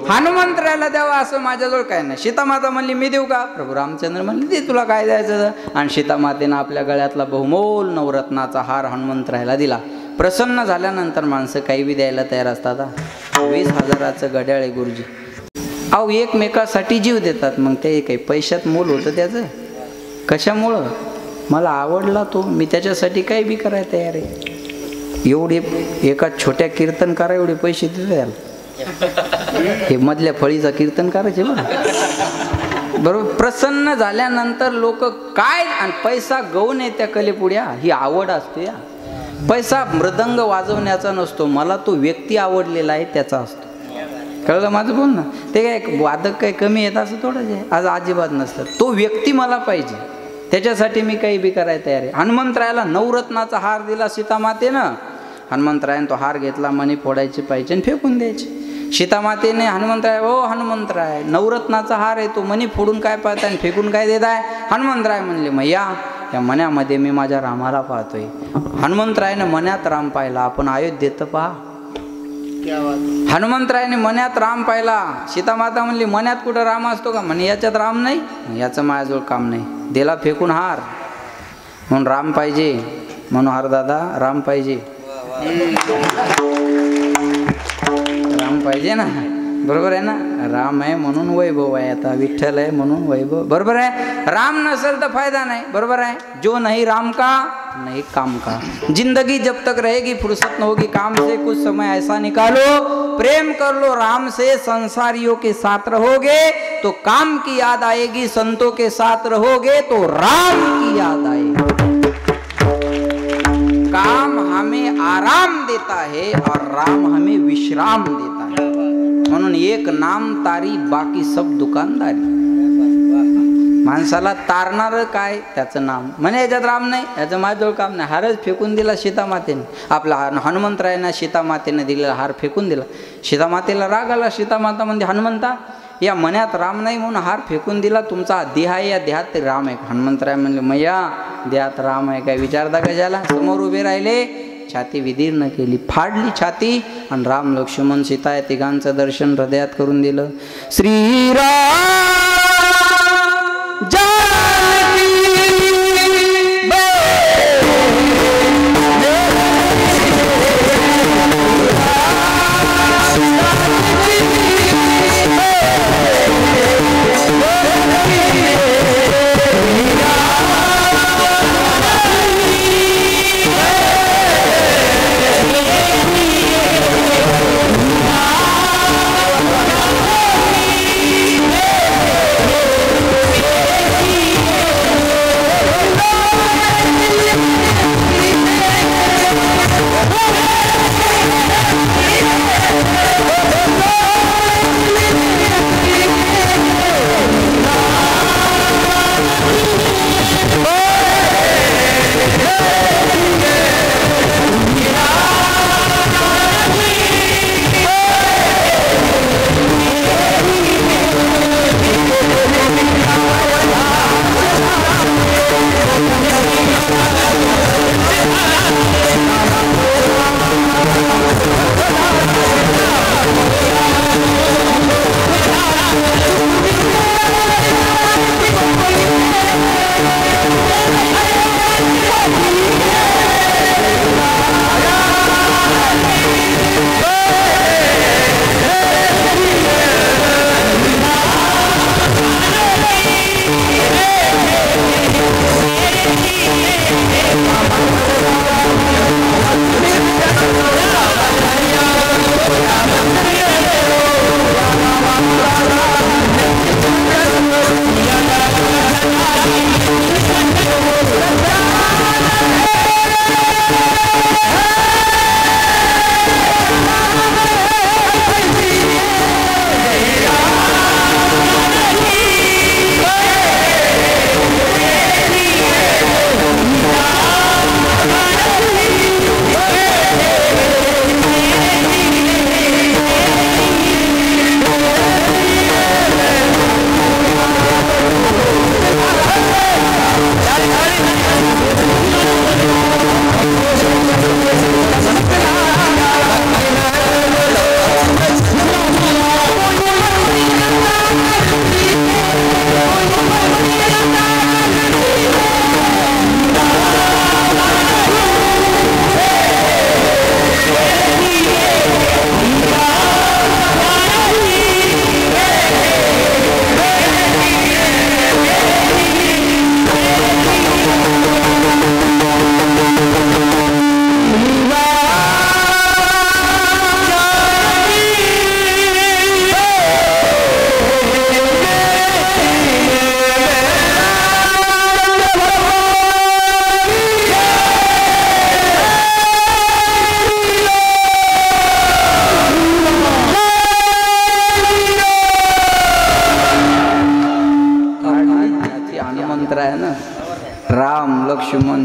हनुमंतरायाला द्यावा असं माझ्याजवळ काय नाही. सीतामाता म्हणली, मी देऊ का? प्रभू रामचंद्र म्हणले, दे, तुला काय द्यायचं. आणि सीतामातेनं आपल्या गळ्यातला बहुमोल नवरत्नाचा हार हनुमंतरायाला दिला. प्रसन्न झाल्यानंतर माणसं काही बी द्यायला तयार असतात. 20,000चं घड्याळ आहे गुरुजी. अहो, एकमेकासाठी जीव देतात. मग ते काही पैशात मोल होतं त्याचं? कशामुळं? मला आवडला तो, मी त्याच्यासाठी काही बी करायला तयार आहे. एवढे एका छोट्या कीर्तनकारा एवढे पैसे देतात याला. हे मधल्या फळीचा कीर्तन करायचे बरोबर. प्रसन्न झाल्यानंतर लोक काय, आणि पैसा गौण आहे त्या कलेपुढ्या. ही आवड असते. पैसा मृदंग वाजवण्याचा नसतो, मला तो व्यक्ती आवडलेला आहे त्याचा असतो. कळलं माझं बोलणं? ते काय वादक काही कमी येत असं थोडंच आहे. आज अजिबात नसतं. तो व्यक्ती मला पाहिजे, त्याच्यासाठी मी काही बी करायला तयार आहे. हनुमंतरायाला नवरत्नाचा हार दिला सीतामातेनं. हनुमंतरायाने तो हार घेतला, मणी फोडायचे पाहिजे आणि फेकून द्यायचे. सीतामातेने हनुमंतराय, ओ हनुमंतराय, नवरत्नाचा हार आहे, तो मणी फोडून काय पाहताय आणि फेकून काय देत आहे? हनुमंतराय म्हणले, मैया या मण्यामध्ये मी माझ्या रामाला पाहतोय. हनुमंतरायाने मण्यात राम पाहिला. आपण अयोध्येत पहा, हनुमंतरायाने मण्यात राम पाहिला. सीतामाता म्हणली, मण्यात कुठं राम असतो का? म्हणे याच्यात राम नाही, याचं माझ्याजवळ काम नाही. दिला फेकून हार. म्हणून राम पाहिजे. मनोहर दादा, राम पाहिजे, राम पाहिजे ना, बरोबर आहे ना. राम आहे म्हणून वैभव आहे. आता विठ्ठल आहे म्हणून वैभव, बरोबर आहे. राम नसेल तर फायदा नाही, बरोबर आहे. जो नहीं राम का नहीं काम का. जिंदगी जब तक रहेगी फुर्सत न होगी काम से, कुछ समय ऐसा निकालो प्रेम कर लो राम से, संसारियों के साथ रहोगे तो काम की याद आएगी, संतों के साथ रहोगे तो राम की याद आएगी. काम हमें आराम देता है और राम हमें विश्राम देता है. म्हणून एक नाम तारी, बाकी सब दुकानदारी. माणसाला तारणार काय? त्याचं नाम. म्हणे याच्यात राम नाही, याचं माझ्याजवळ काम नाही. हारच फेकून दिला सीतामातेने. आपला हनुमंतरायांना सीतामातेने दिलेला हार फेकून दिला. सीतामातेला राग आला. सीतामाता म्हणजे, हनुमंता या मण्यात राम नाही म्हणून हार फेकून दिला. तुमचा देह आहे, या देहात राम आहे. हनुमंतराय म्हणले, मैया देहात राम आहे काय विचारता कशाला? समोर उभे राहिले, छाती विदीर्ण केली, फाडली छाती आणि राम लक्ष्मण सीता या तिघांचं दर्शन हृदयात करून दिलं. श्रीराम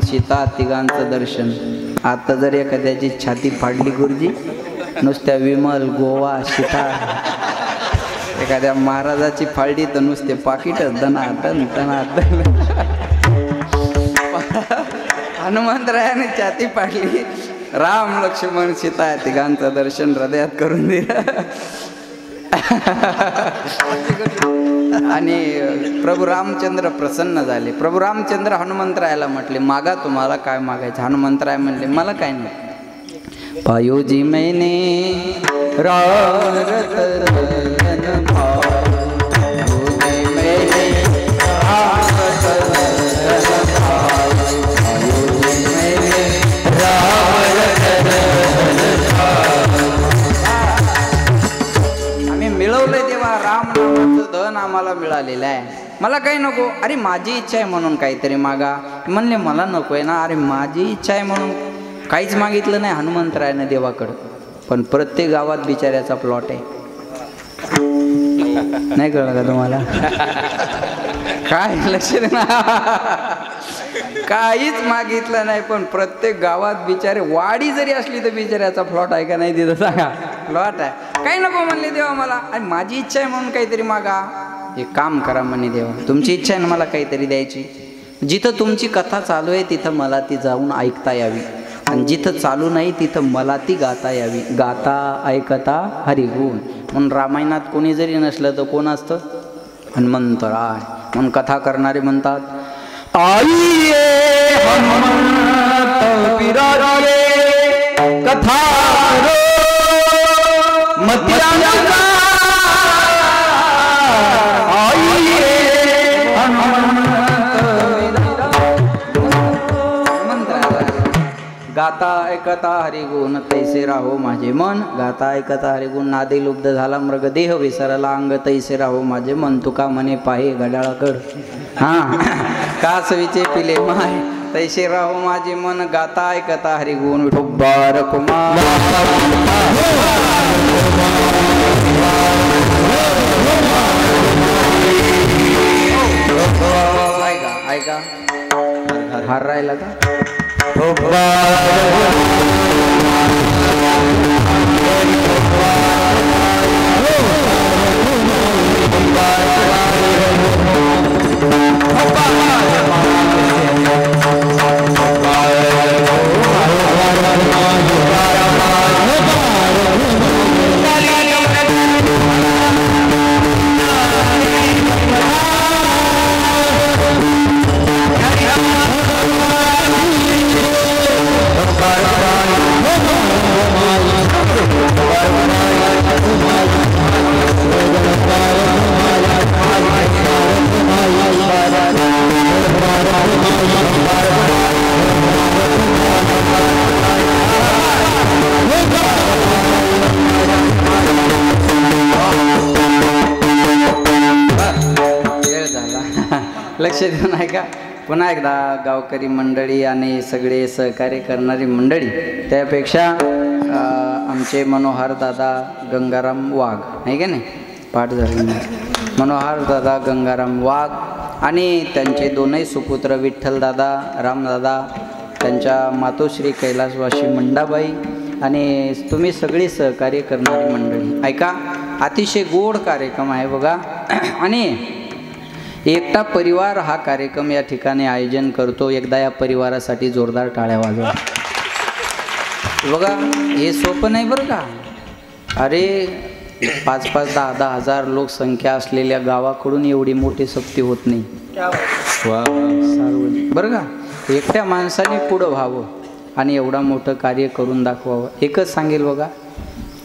सीता तिघांचं दर्शन. आता जर एखाद्याची छाती फाडली गुरुजी, नुसत्या विमल गोवा सीता, एखाद्या महाराजाची फाळली तर नुसते पाकिटच दनादन दनादन. हनुमंतरायाने छाती फाडली, राम लक्ष्मण सीता तिघांचं दर्शन हृदयात करून दिलं. आणि प्रभू रामचंद्र प्रसन्न झाले. प्रभू रामचंद्र हनुमंतरायाला म्हटले, मागा तुम्हाला काय मागायचं. हनुमंतराय म्हणले, मला काय नाही. पायोजी मैने रारत रतन पायोजी मैने रारत रतन पायोजी मैने रारत रतन. आम्ही मिळवलंय तेव्हा राम नामाचं धन आम्हाला मिळालेलं आहे. मला काही नको. अरे माझी इच्छा आहे म्हणून काहीतरी मागा. म्हणले मला नको आहे ना. अरे माझी इच्छा आहे म्हणून काहीच मागितलं नाही हनुमंतरायानं देवाकडं. पण प्रत्येक गावात बिचाऱ्याचा प्लॉट आहे. नाही कळलं का तुम्हाला? काय लक्ष देना. काहीच मागितलं नाही पण प्रत्येक गावात बिचारे, वाडी जरी असली तर बिचाऱ्याचा प्लॉट आहे का नाही तिथं सांगा. प्लॉट आहे. काही नको म्हणले देवा मला. आणि माझी इच्छा आहे म्हणून काहीतरी मागा. एक काम करा म्हणे देवा, तुमची इच्छा आहे ना मला काहीतरी द्यायची. जिथं तुमची कथा चालू आहे तिथं मला ती जाऊन ऐकता यावी. आणि जिथं चालू नाही तिथं मला ती गाता यावी. गाता ऐकता हरिगुण. म्हणून रामायणात कोणी जरी नसलं तर कोण असतं? हनुमंतराय. म्हणून कथा करणारे म्हणतात, आइये हनुमंत विराजे कथा मतिया. गाता ऐकता हरिगुण तैसे राहो माझे मन. गाता ऐकता हरिगुण नादे लुब्ध झाला मृगदेह विसरला अंग तैसे राहो माझे मन. तुका मने पाहे घड्याळाकड हा कासवीचे पिले माय तैसे राहो माझे मन. गाता ऐकता हरिगुण विठोबार कुमार. ऐका ऐका हार राहिला का? लक्ष देऊन आहे का? पुन्हा एकदा गावकरी मंडळी आणि सगळे सहकार्य करणारी मंडळी, त्यापेक्षा आमचे मनोहर दादा गंगाराम वाघ आहे का नाही, पाठ झाले मनोहर दादा गंगाराम वाघ आणि त्यांचे दोनही सुपुत्र विठ्ठलदादा रामदादा, त्यांच्या मातोश्री कैलासवासी मंडाबाई आणि तुम्ही सगळी सहकार्य करणारी मंडळी. ऐका, अतिशय गोड कार्यक्रम आहे बघा. आणि एकटा परिवार हा कार्यक्रम या ठिकाणी आयोजन करतो. एकदा या परिवारासाठी जोरदार टाळ्या वाजवा बघा. हे सोपं नाही बरं का. अरे 5-5, 10-10 हजार लोकसंख्या असलेल्या गावाकडून एवढी मोठी सक्ती होत नाही बरं का. एकट्या माणसाने पुढं व्हावं आणि एवढा मोठं कार्य करून दाखवावं. एकच सांगेल बघा,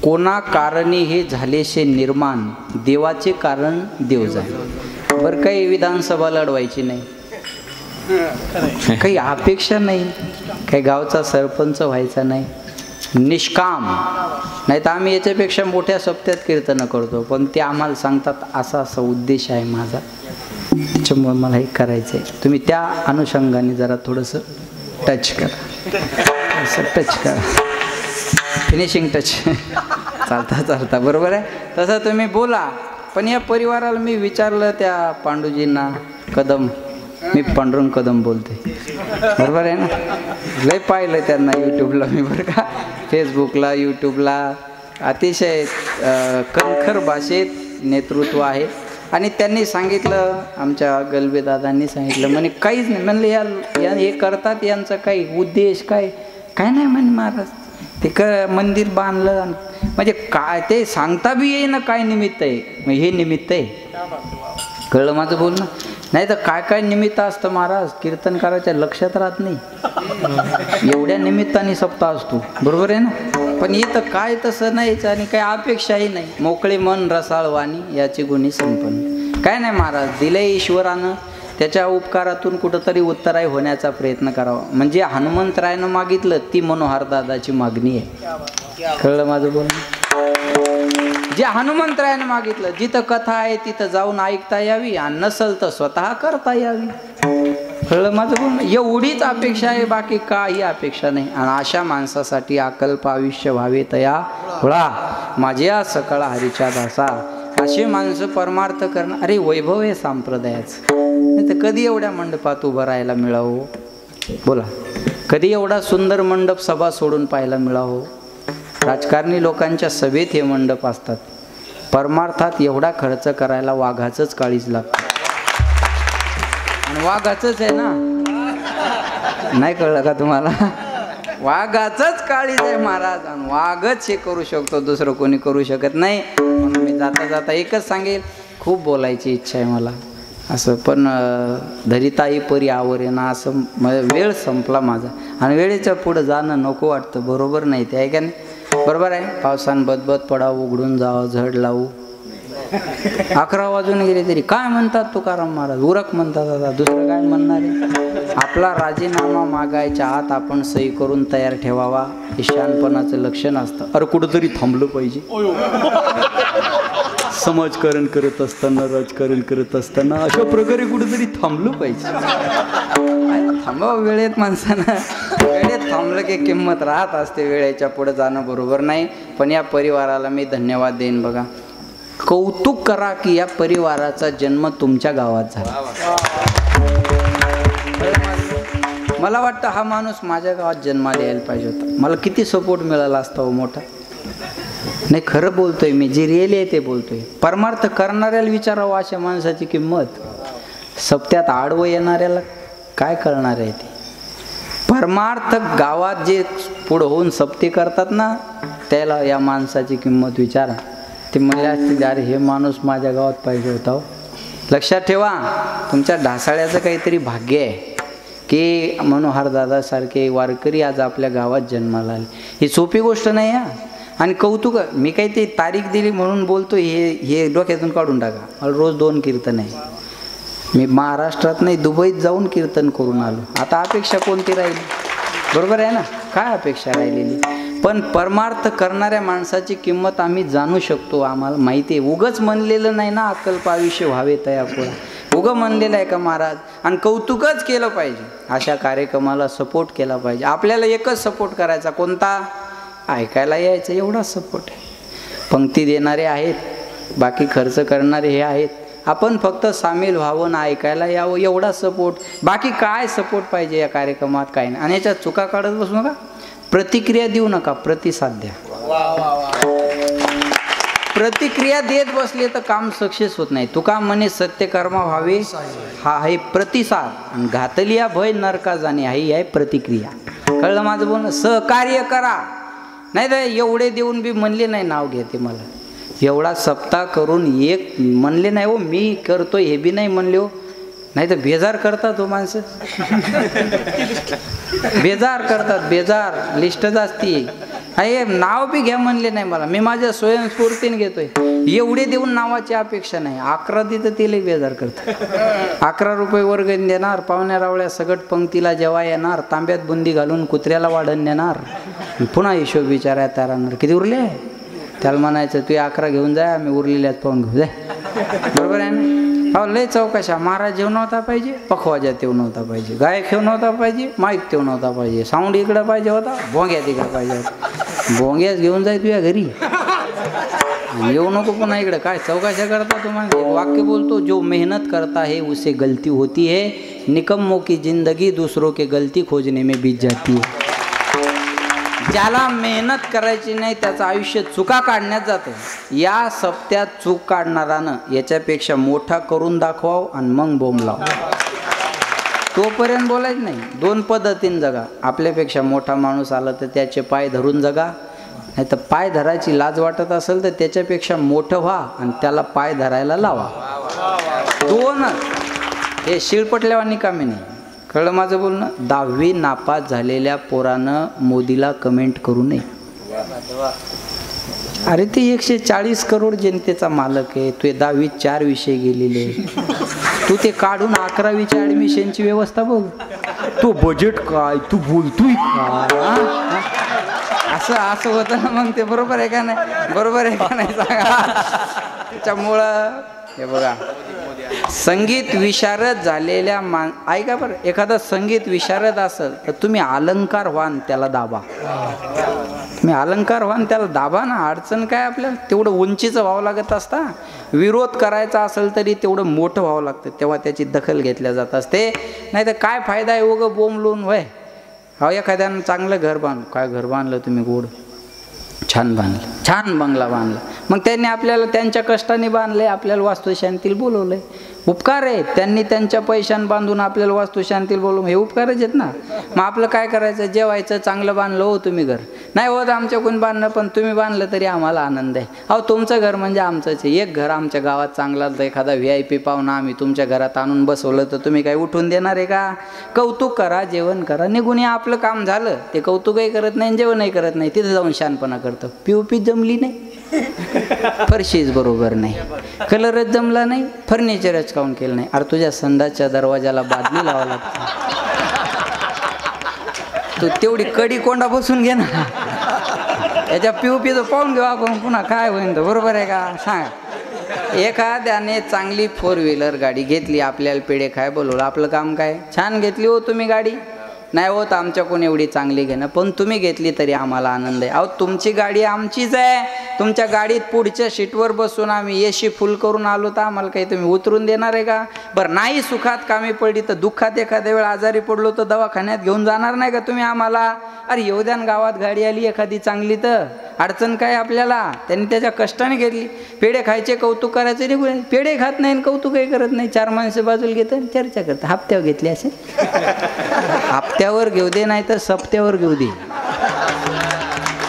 कोणा कारणी हे झालेशे निर्माण, देवाचे कारण देव जाणे. बरं, काही विधानसभा लढवायची नाही, काही अपेक्षा नाही, काही गावचा सरपंच व्हायचा नाही, निष्काम. नाही तर आम्ही याच्यापेक्षा मोठ्या सप्त्यात कीर्तन करतो, पण ते आम्हाला सांगतात असा असा उद्देश आहे माझा, त्याच्यामुळे मला हे करायचं आहे. तुम्ही त्या अनुषंगाने जरा थोडंसं टच करा, असं टच करा, फिनिशिंग टच चालता चालता बरोबर आहे. तसं तुम्ही बोला. पण या परिवाराला मी विचारलं, त्या पांडुजींना कदम मी पांडुरंग कदम बोलते, बरोबर आहे ना. लय पाहिलं त्यांना यूट्यूबला मी, बरं का, फेसबुकला, यूट्यूबला. अतिशय कणखर भाषेत नेतृत्व आहे. आणि त्यांनी सांगितलं, आमच्या गलबेदादांनी सांगितलं, म्हणे काहीच नाही. म्हणले या हे करतात, यांचा काही उद्देश काय नाही म्हणे महाराज. ते मंदिर बांधलं म्हणजे काय ते सांगता बी येईना काय निमित्त आहे. मग हे निमित्त आहे, कळलं माझं बोलणं. नाही तर काय निमित्त असतं महाराज, कीर्तनकाराच्या लक्षात राहत नाही. एवढ्या निमित्ताने सप्ताह असतो, बरोबर आहे ना. पण इथं काय तसं नाहीच आणि काही अपेक्षाही नाही. मोकळे मन रसाळ वाणी याची गुणी संपन्न. काय नाही महाराज, दिलंय ईश्वरानं, त्याच्या उपकारातून कुठंतरी उत्तराय होण्याचा प्रयत्न करावा. म्हणजे हनुमंतरायनं मागितलं ती मनोहर दादाची मागणी आहे. कळलं माझं बोलणं. जे हनुमंतरायनं मागितलं, जिथं कथा आहे तिथं जाऊन ऐकता यावी आणि नसल तर स्वतः करता यावी. कळलं माझं बोलणं. एवढीच अपेक्षा आहे, बाकी काही अपेक्षा नाही. आणि अशा माणसासाठी अकल्प आयुष्य व्हावे तया हुळा माझ्या सकळ हरीच्या दासा. अशी माणसं परमार्थ करणं. अरे वैभव आहे संप्रदायाचं. नाही तर कधी एवढ्या मंडपात उभं राहायला मिळावं, बोला. कधी एवढा सुंदर मंडप सभा सोडून पाहायला मिळावं. राजकारणी लोकांच्या सभेत हे मंडप असतात. परमार्थात एवढा खर्च करायला वाघाचंच काळीज लागतं. आणि वाघाचंच आहे ना, नाही कळलं का तुम्हाला. वाघाचंच काळीज आहे महाराज. आणि वाघच हे करू शकतो, दुसरं कोणी करू शकत नाही. म्हणून मी जाता जाता एकच सांगेल, खूप बोलायची इच्छा आहे मला असं, पण धरिताई परी आवरे ना, असं वेळ संपला माझा. आणि वेळेच्या पुढं जाणं नको वाटतं, बरोबर नाही ते, आहे का नाही. बरोबर आहे. पावसान बदबद पडावं, उघडून जावं, झड लावू. 11 वाजून गेले तरी काय म्हणतात तुकाराम महाराज, उरक म्हणतात. आता दुसरं काय म्हणणार आहे. आपला राजीनामा मागायच्या आत आपण सही करून तयार ठेवावा. हे शहाणपणाचं लक्षण असतं. अरे कुठंतरी थांबलं पाहिजे. समाजकारण करत असताना, राजकारण करत असताना अशा प्रकारे कुठेतरी थांबलं पाहिजे. थांबा वेळेत माणसानं, वेळेत थांबलं की किंमत राहत असते. वेळेच्या पुढे जाणं बरोबर नाही. पण या परिवाराला मी धन्यवाद देईन. बघा, कौतुक करा की या परिवाराचा जन्म तुमच्या गावात झाला. मला वाटतं हा माणूस माझ्या गावात जन्माला यायला पाहिजे होता. मला किती सपोर्ट मिळाला असता हो मोठा. नाही, खरं बोलतोय मी, जे रिअली आहे ते बोलतोय. परमार्थ करणाऱ्याला विचारावं अशा माणसाची किंमत. सप्त्यात आडवं येणाऱ्याला काय कळणार आहे ते. परमार्थ गावात जे पुढं होऊन सप्ते करतात ना, त्याला या माणसाची किंमत विचारा. ते म्हणले असतील, अरे हे माणूस माझ्या गावात पाहिजे होता. लक्षात ठेवा, तुमच्या ढासाळ्याचं काहीतरी भाग्य आहे की मनोहर दादासारखे वारकरी आज आपल्या गावात जन्माला आले. ही सोपी गोष्ट नाही हा. आणि कौतुक, मी काही ते तारीख दिली म्हणून बोलतो, हे डोक्यातून काढून टाका. मला रोज 2 कीर्तन आहे. मी महाराष्ट्रात नाही, दुबईत जाऊन कीर्तन करून आलो. आता अपेक्षा कोणती राहिली, बरोबर आहे ना. काय अपेक्षा राहिलेली. पण परमार्थ करणाऱ्या माणसाची किंमत आम्ही जाणू शकतो. आम्हाला माहिती आहे. उगच म्हणलेलं नाही ना, अकल्प आयुष्य व्हावे तया पुढे. उगं म्हणलेलं आहे का महाराज. आणि कौतुकच केलं पाहिजे. अशा कार्यक्रमाला सपोर्ट केला पाहिजे. आपल्याला एकच सपोर्ट करायचा, कोणता, ऐकायला यायचं, एवढाच सपोर्ट आहे. पंक्ती देणारे आहेत, बाकी खर्च करणारे हे आहेत. आपण फक्त सामील व्हावं ना, ऐकायला यावं, एवढा सपोर्ट. बाकी काय सपोर्ट पाहिजे या कार्यक्रमात, काय नाही. आणि याच्यात चुका काढत बसू नका, प्रतिक्रिया देऊ नका, प्रतिसाद द्या. प्रतिक्रिया देत बसले तर काम सक्सेस होत नाही. तुका म्हणे सत्यकर्मा व्हावे, हा आहे प्रतिसाद. आणि घातलिया भय नरका जाणे, ही आहे प्रतिक्रिया. कळलं माझं बोलणं. सहकार्य करा. नाही तर एवढे देऊन बी म्हणले नाही, नाव घेते मला. एवढा सप्ताह करून एक म्हणले नाही हो, मी करतोय हे बी नाही म्हणले हो. नाही तर बेजार करतात हो माणसं. बेजार करतात, बेजार. लिस्टच असती. हे नाव बी घ्या म्हणले नाही मला, मी माझ्या स्वयंस्फूर्तीने घेतोय. एवढे देऊन नावाची अपेक्षा नाही. 11 देतं तिला बेजार करतात. 11 रुपये वर्गण देणार, पाहुण्या रावळ्या सगट पंक्तीला जेव्हा येणार, तांब्यात बुंदी घालून कुत्र्याला वाढण देणार. पुन्हा हिशोब विचारायला तयार राहणार, किती उरले. त्याला म्हणायचं तू 11 घेऊन जाय, आम्ही उरलेल्यात पाहून घेऊ जाय. बरोबर आहे ना. हो, लय चौकशा. महाराज जेवण नव्हता पाहिजे, पखवाजा तेव नव्हता पाहिजे, गायक ठेव नव्हता पाहिजे, माईक तेव नव्हता पाहिजे, साऊंड इकडं पाहिजे होता, भोंग्या तिकडं पाहिजे होता. भोंग्याच घेऊन जाय तुझ्या घरी, येऊ नको पुन्हा इकडं. काय चौकशा करता तुम्हाला. वाक्य बोलतो, जो मेहनत करता है उसे गलती होती है, निकम्मों की जिंदगी दूसरों के गलती खोजने में बीत जाती है. ज्याला मेहनत करायची नाही त्याचं आयुष्य चुका काढण्यात जातं. या सप्त्यात चूक काढणारानं याच्यापेक्षा मोठा करून दाखवाव आणि मग बोंब लाव. तोपर्यंत बोलायचं नाही. 2 पद्धतीने जगा. आपल्यापेक्षा मोठा माणूस आला तर त्याचे पाय धरून जगा, नाही तर पाय धरायची लाज वाटत असेल तर त्याच्यापेक्षा मोठं व्हा आणि त्याला पाय धरायला लावा. 2च. हे शिळपटल्यावानी कामी नाही. कळलं माझं बोलणं. 10वी नापास झालेल्या पोरानं मोदीला कमेंट करू नये. अरे ते 140 करोड जनतेचा मालक आहे. तू 10वीत 4 विषय गेलेले, तू ते काढून 11वीच्या ॲडमिशनची व्यवस्था बघ. तू बजेट काय, तू बोलतोय काय? असं होतं ना मग. ते बरोबर आहे का नाही? बरोबर आहे का नाही सांगा. त्याच्यामुळं हे बघा, संगीत विशारद झालेल्या ऐका बरं, एखादा संगीत विशारद असेल तर तुम्ही अलंकार व्हान त्याला दाबा. तुम्ही अलंकार व्हान त्याला दाबा ना. अडचण काय आपल्याला? तेवढं उंचीचं व्हावं लागत असता. विरोध करायचा असेल तरी तेवढं मोठं व्हावं लागतं, तेव्हा त्याची दखल घेतल्या जात असते. नाही तर काय फायदा आहे उगं बोंबलून वय. हो, एखाद्यानं चांगलं घर बांधलं. काय घर बांधलं तुम्ही? गोड छान बांधलं, छान बंगला बांधला. मग त्यांनी आपल्याला त्यांच्या कष्टाने बांधले, आपल्याला वास्तुशांतीला बोलवलंय. उपकार आहे. त्यांनी त्यांच्या पैशानं बांधून आपल्याला वास्तुशांतीला बोलवून, हे उपकारच आहेत ना. मग आपलं काय करायचं? जेवायचं. चांगलं बांधलं हो तुम्ही घर. नाही होत आमच्याकडून बांधणं, पण तुम्ही बांधलं तरी आम्हाला आनंद आहे. अहो तुमचं घर म्हणजे आमचंच आहे. एक घर आमच्या गावात चांगला, एखादा VIP पाहुणा आम्ही तुमच्या घरात आणून बसवलं तर तुम्ही काय उठून देणार आहे का? कौतुक करा, जेवण करा, निघून या. आपलं काम झालं. ते कौतुकही करत नाही, जेवणही करत नाही, तिथे जाऊन शानपणा करतं. POP जमली नाही, फरशीच बरोबर नाही, कलरच जमला नाही, फर्निचरच काउंट केलं नाही. अरे तुझ्या संडासच्या दरवाजाला बादली लावा लागते. तू तेवढी कडी कोंडा बसून घे ना. याच्या POPचं पाहून घेऊ आपण, पुन्हा काय होईल. बरोबर आहे का? सांगा. एखाद्याने चांगली 4 व्हीलर गाडी घेतली, आपल्याला पेढे खाय बोलवलं. आपलं काम काय? छान घेतली हो तुम्ही गाडी. नाही होत आमच्याकडून एवढी चांगली घेणं, पण तुम्ही घेतली तरी आम्हाला आनंद आहे. अहो तुमची गाडी आमचीच आहे. तुमच्या गाडीत पुढच्या सीटवर बसून आम्ही AC फुल करून आलो तर आम्हाला काही तुम्ही उतरून देणार आहे का? बरं, नाही सुखात कामी पडली तर दुःखात एखाद्या वेळ आजारी पडलो तर दवाखान्यात घेऊन जाणार नाही का तुम्ही आम्हाला? अरे येऊद्यान गावात गाडी आली एखादी चांगली तर अडचण काय आपल्याला? त्यांनी त्याच्या कष्टाने घेतली. पेढे खायचे, कौतुक करायचे निघून. पेढे खात नाही आणि कौतुकही करत नाही. 4 माणसं बाजूला घेतात, चर्चा करतात. हप्त्यावर घेतली असेल. हप्त्यावर घेऊ दे, नाही तर सप्त्यावर घेऊ दे.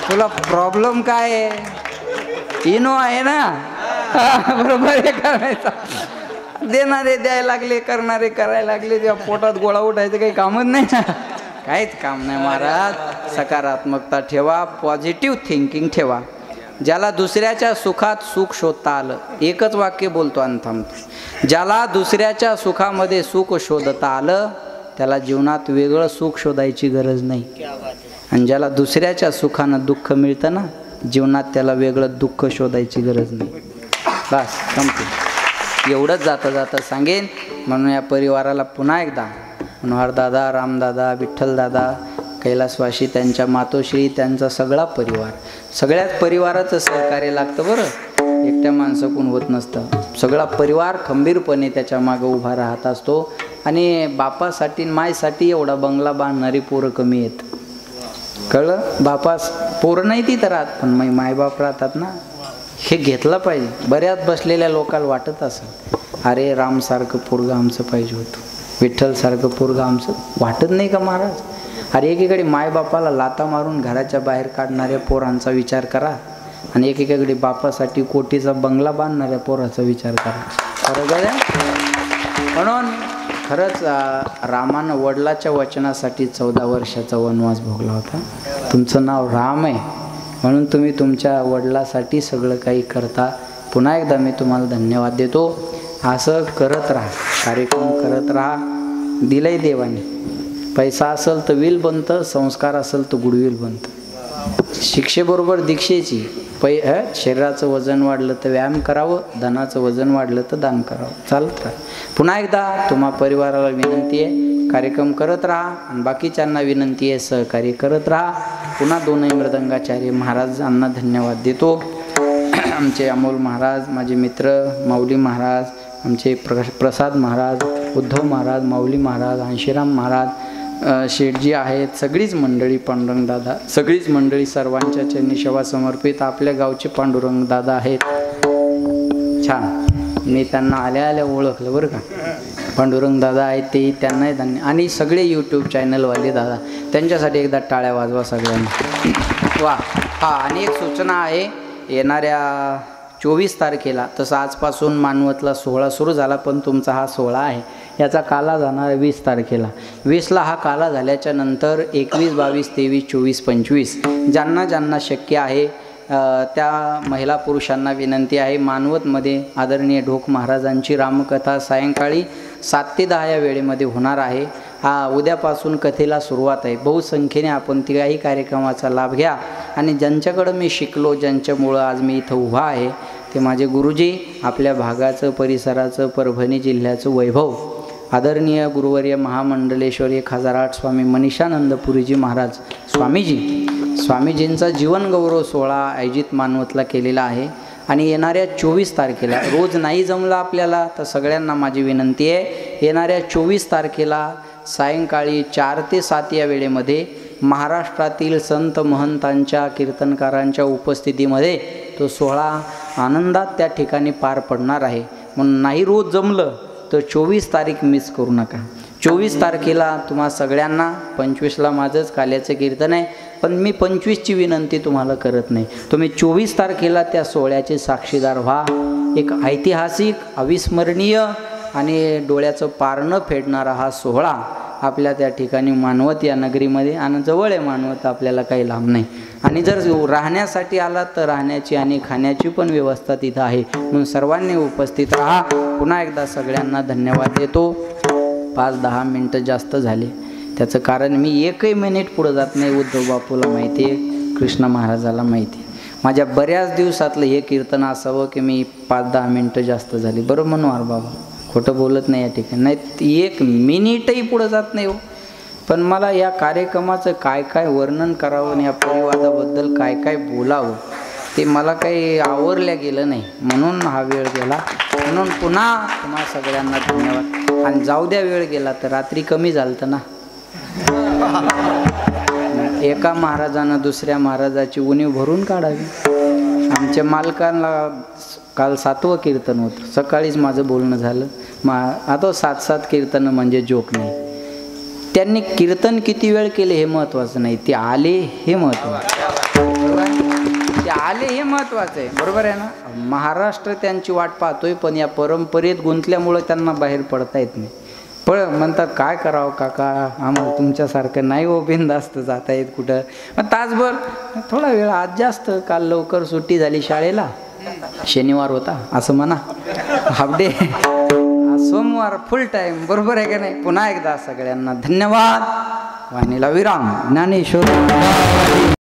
तुला प्रॉब्लेम काय आहे? इनो आहे ना. बरोबर आहे. करायचा देणारे द्यायला लागले, करणारे करायला लागले. तेव्हा पोटात गोळा उठायचं काही कामच नाही ना. काहीच काम नाही महाराज. सकारात्मकता ठेवा, पॉझिटिव्ह थिंकिंग ठेवा. ज्याला दुसऱ्याच्या सुखात सुख शोधता आलं, एकच वाक्य बोलतो आणि थांबतो. ज्याला दुसऱ्याच्या सुखामध्ये सुख शोधता आलं त्याला जीवनात वेगळं सुख शोधायची गरज नाही. आणि ज्याला दुसऱ्याच्या सुखानं दुःख मिळतं ना, जीवनात त्याला वेगळं दुःख शोधायची गरज नाही. बस संपते. एवढंच जाता जाता सांगेन. म्हणून या परिवाराला पुन्हा एकदा मनोहरदादा, रामदादा, विठ्ठलदादा, कैलासवासी, त्यांच्या मातोश्री, त्यांचा सगळा परिवार, सगळ्याच परिवाराचं सहकार्य लागतं बरं. एकट्या माणसाकडून होत नसतं. सगळा परिवार खंबीरपणे त्याच्या मागं उभा राहत असतो. आणि बापासाठी मायसाठी एवढा बंगला बांधणारी पोरं कमी आहेत. कळलं? बापास पोरं नाही ती तर राहत, पण मायबाप राहतात ना. हे घेतलं पाहिजे. बऱ्याच बसलेल्या लोकांना वाटत असं, अरे रामसारखं पोरगं आमचं पाहिजे होतं, विठ्ठलसारखं पोरगं आमचं. वाटत नाही का महाराज? अरे एकीकडे मायबापाला लाता मारून घराच्या बाहेर काढणाऱ्या पोरांचा विचार करा आणि एकीकडे बापासाठी कोटीचा बंगला बांधणाऱ्या पोराचा विचार करा. बरोबर आहे? म्हणून खरंच रामानं वडिलाच्या वचनासाठी 14 वर्षाचा वनवास भोगला होता. तुमचं नाव राम आहे म्हणून तुम्ही तुमच्या वडिलासाठी सगळं काही करता. पुन्हा एकदा मी तुम्हाला धन्यवाद देतो. असं करत राहा, कार्यक्रम करत राहा. दिलंय देवाने. पैसा असेल तर विल बनतं, संस्कार असेल तर गुडविल बनतं. शिक्षेबरोबर दीक्षेची. शरीराचं वजन वाढलं तर व्यायाम करावं, धनाचं वजन वाढलं तर दान करावं. चालत राहा. पुन्हा एकदा तुम्हा परिवाराला विनंती आहे, कार्यक्रम करत राहा आणि बाकीच्यांना विनंती आहे, सहकार्य करत राहा. पुन्हा दोनही मृदंगाचार्य महाराजांना धन्यवाद देतो. आमचे अमोल महाराज, माझे मित्र माऊली महाराज, आमचे प्रसाद महाराज, उद्धव महाराज, माऊली महाराज, अंशीराम महाराज, शेठजी आहेत, सगळीच मंडळी, पांडुरंग दादा, सगळीच मंडळी सर्वांच्या चरणी सेवा समर्पित. आपल्या गावचे पांडुरंग दादा आहेत. छान, मी त्यांना आल्या आल्या ओळखलं बरं का. पांडुरंग दादा आहेत ते, त्यांनाही धन्य. आणि सगळे यूट्यूब चॅनलवाले दादा, त्यांच्यासाठी एकदा टाळ्या वाजवा सगळ्यांना. वा. हा, आणि एक सूचना आहे, येणाऱ्या 24 तारखेला, तसं आजपासून मानवतला सोहळा सुरू झाला, पण तुमचा हा सोहळा आहे, याचा काला जाणार 20 तारखेला. 20ला हा काला झाल्याच्या नंतर 21, 22, 23, 24, 25 ज्यांना ज्यांना शक्य आहे त्या महिला पुरुषांना विनंती आहे, मानवतमध्ये आदरणीय ढोक महाराजांची रामकथा सायंकाळी 7 ते 10 या वेळेमध्ये होणार आहे. हा, उद्यापासून कथेला सुरुवात आहे. बहुसंख्येने आपण तिघाही कार्यक्रमाचा लाभ घ्या. आणि ज्यांच्याकडं मी शिकलो, ज्यांच्यामुळं आज मी इथं उभा आहे, ते माझे गुरुजी, आपल्या भागाचं, परिसराचं, परभणी जिल्ह्याचं वैभव, आदरणीय गुरुवर्य महामंडलेश्वर 1008 स्वामी मनीषानंदपुरीजी महाराज स्वामीजींचा जीवनगौरव सोहळा आयोजित मानवतला केलेला आहे. आणि येणाऱ्या 24 तारखेला, रोज नाही जमलं आपल्याला तर सगळ्यांना माझी विनंती आहे, येणाऱ्या 24 तारखेला सायंकाळी 4 ते 7 या वेळेमध्ये महाराष्ट्रातील संत महंतांच्या, कीर्तनकारांच्या उपस्थितीमध्ये तो सोहळा आनंदात त्या ठिकाणी पार पडणार आहे. म्हणून नाही रोज जमलं तर 24 तारीख मिस करू नका. 24 तारखेला तुम्हा सगळ्यांना, 25ला माझंच काल्याचं कीर्तन आहे, पण मी 25ची विनंती तुम्हाला करत नाही. तुम्ही 24 तारखेला त्या सोहळ्याचे साक्षीदार व्हा. एक ऐतिहासिक, अविस्मरणीय आणि डोळ्याचं पारणं फेडणारा हा सोहळा आपल्या त्या ठिकाणी मानवत या नगरीमध्ये, आणि जवळ आहे मानवत, आपल्याला काही लांब नाही. आणि जर राहण्यासाठी आला तर राहण्याची आणि खाण्याची पण व्यवस्था तिथं आहे. म्हणून सर्वांनी उपस्थित राहा. पुन्हा एकदा सगळ्यांना धन्यवाद देतो. 5-10 मिनटं जास्त झाले, त्याचं कारण मी एकही मिनिट पुढं जात नाही. उद्धव बापूला माहिती आहे, कृष्ण महाराजाला माहिती आहे. माझ्या बऱ्याच दिवसातलं हे कीर्तन असावं की मी 5-10 मिनटं जास्त झाली. बरं मनोहर बाबा, खोटं बोलत नाही या ठिकाणी, नाही एक मिनिटही पुढं जात नाही हो. पण मला या कार्यक्रमाचं काय काय वर्णन करावं आणि या परिवाराबद्दल काय काय बोलावं ते मला काही आवरल्या गेलं नाही, म्हणून हा वेळ गेला. म्हणून पुन्हा तुम्हा सगळ्यांना धन्यवाद. आणि जाऊ द्या, वेळ गेला तर रात्री कमी झालं ना. एका महाराजानं दुसऱ्या महाराजाची उणीव भरून काढावी. आमच्या मालकांना काल 7वं कीर्तन होतं, सकाळीच माझं बोलणं झालं. आता 7-7 कीर्तन म्हणजे जोक नाही. त्यांनी कीर्तन किती वेळ केले हे महत्त्वाचं नाही, ते आले हे महत्त्वाचं. ते आले हे महत्त्वाचं आहे, बरोबर आहे ना. महाराष्ट्र त्यांची वाट पाहतोय, पण या परंपरेत गुंतल्यामुळं त्यांना बाहेर पडता येत नाही. म्हणतात काय करावं काका, आम्हाला तुमच्यासारखं नाही हो, बिनधास्त जाता येत कुठं. मग तासभर, थोडा वेळ, आज जास्त. काल लवकर सुट्टी झाली शाळेला, शनिवार होता असं म्हणा, हाफ डे. सोमवार फुल टाईम, बरोबर आहे का नाही. पुन्हा एकदा सगळ्यांना धन्यवाद. वाणीला विराम. ज्ञानेश्वर.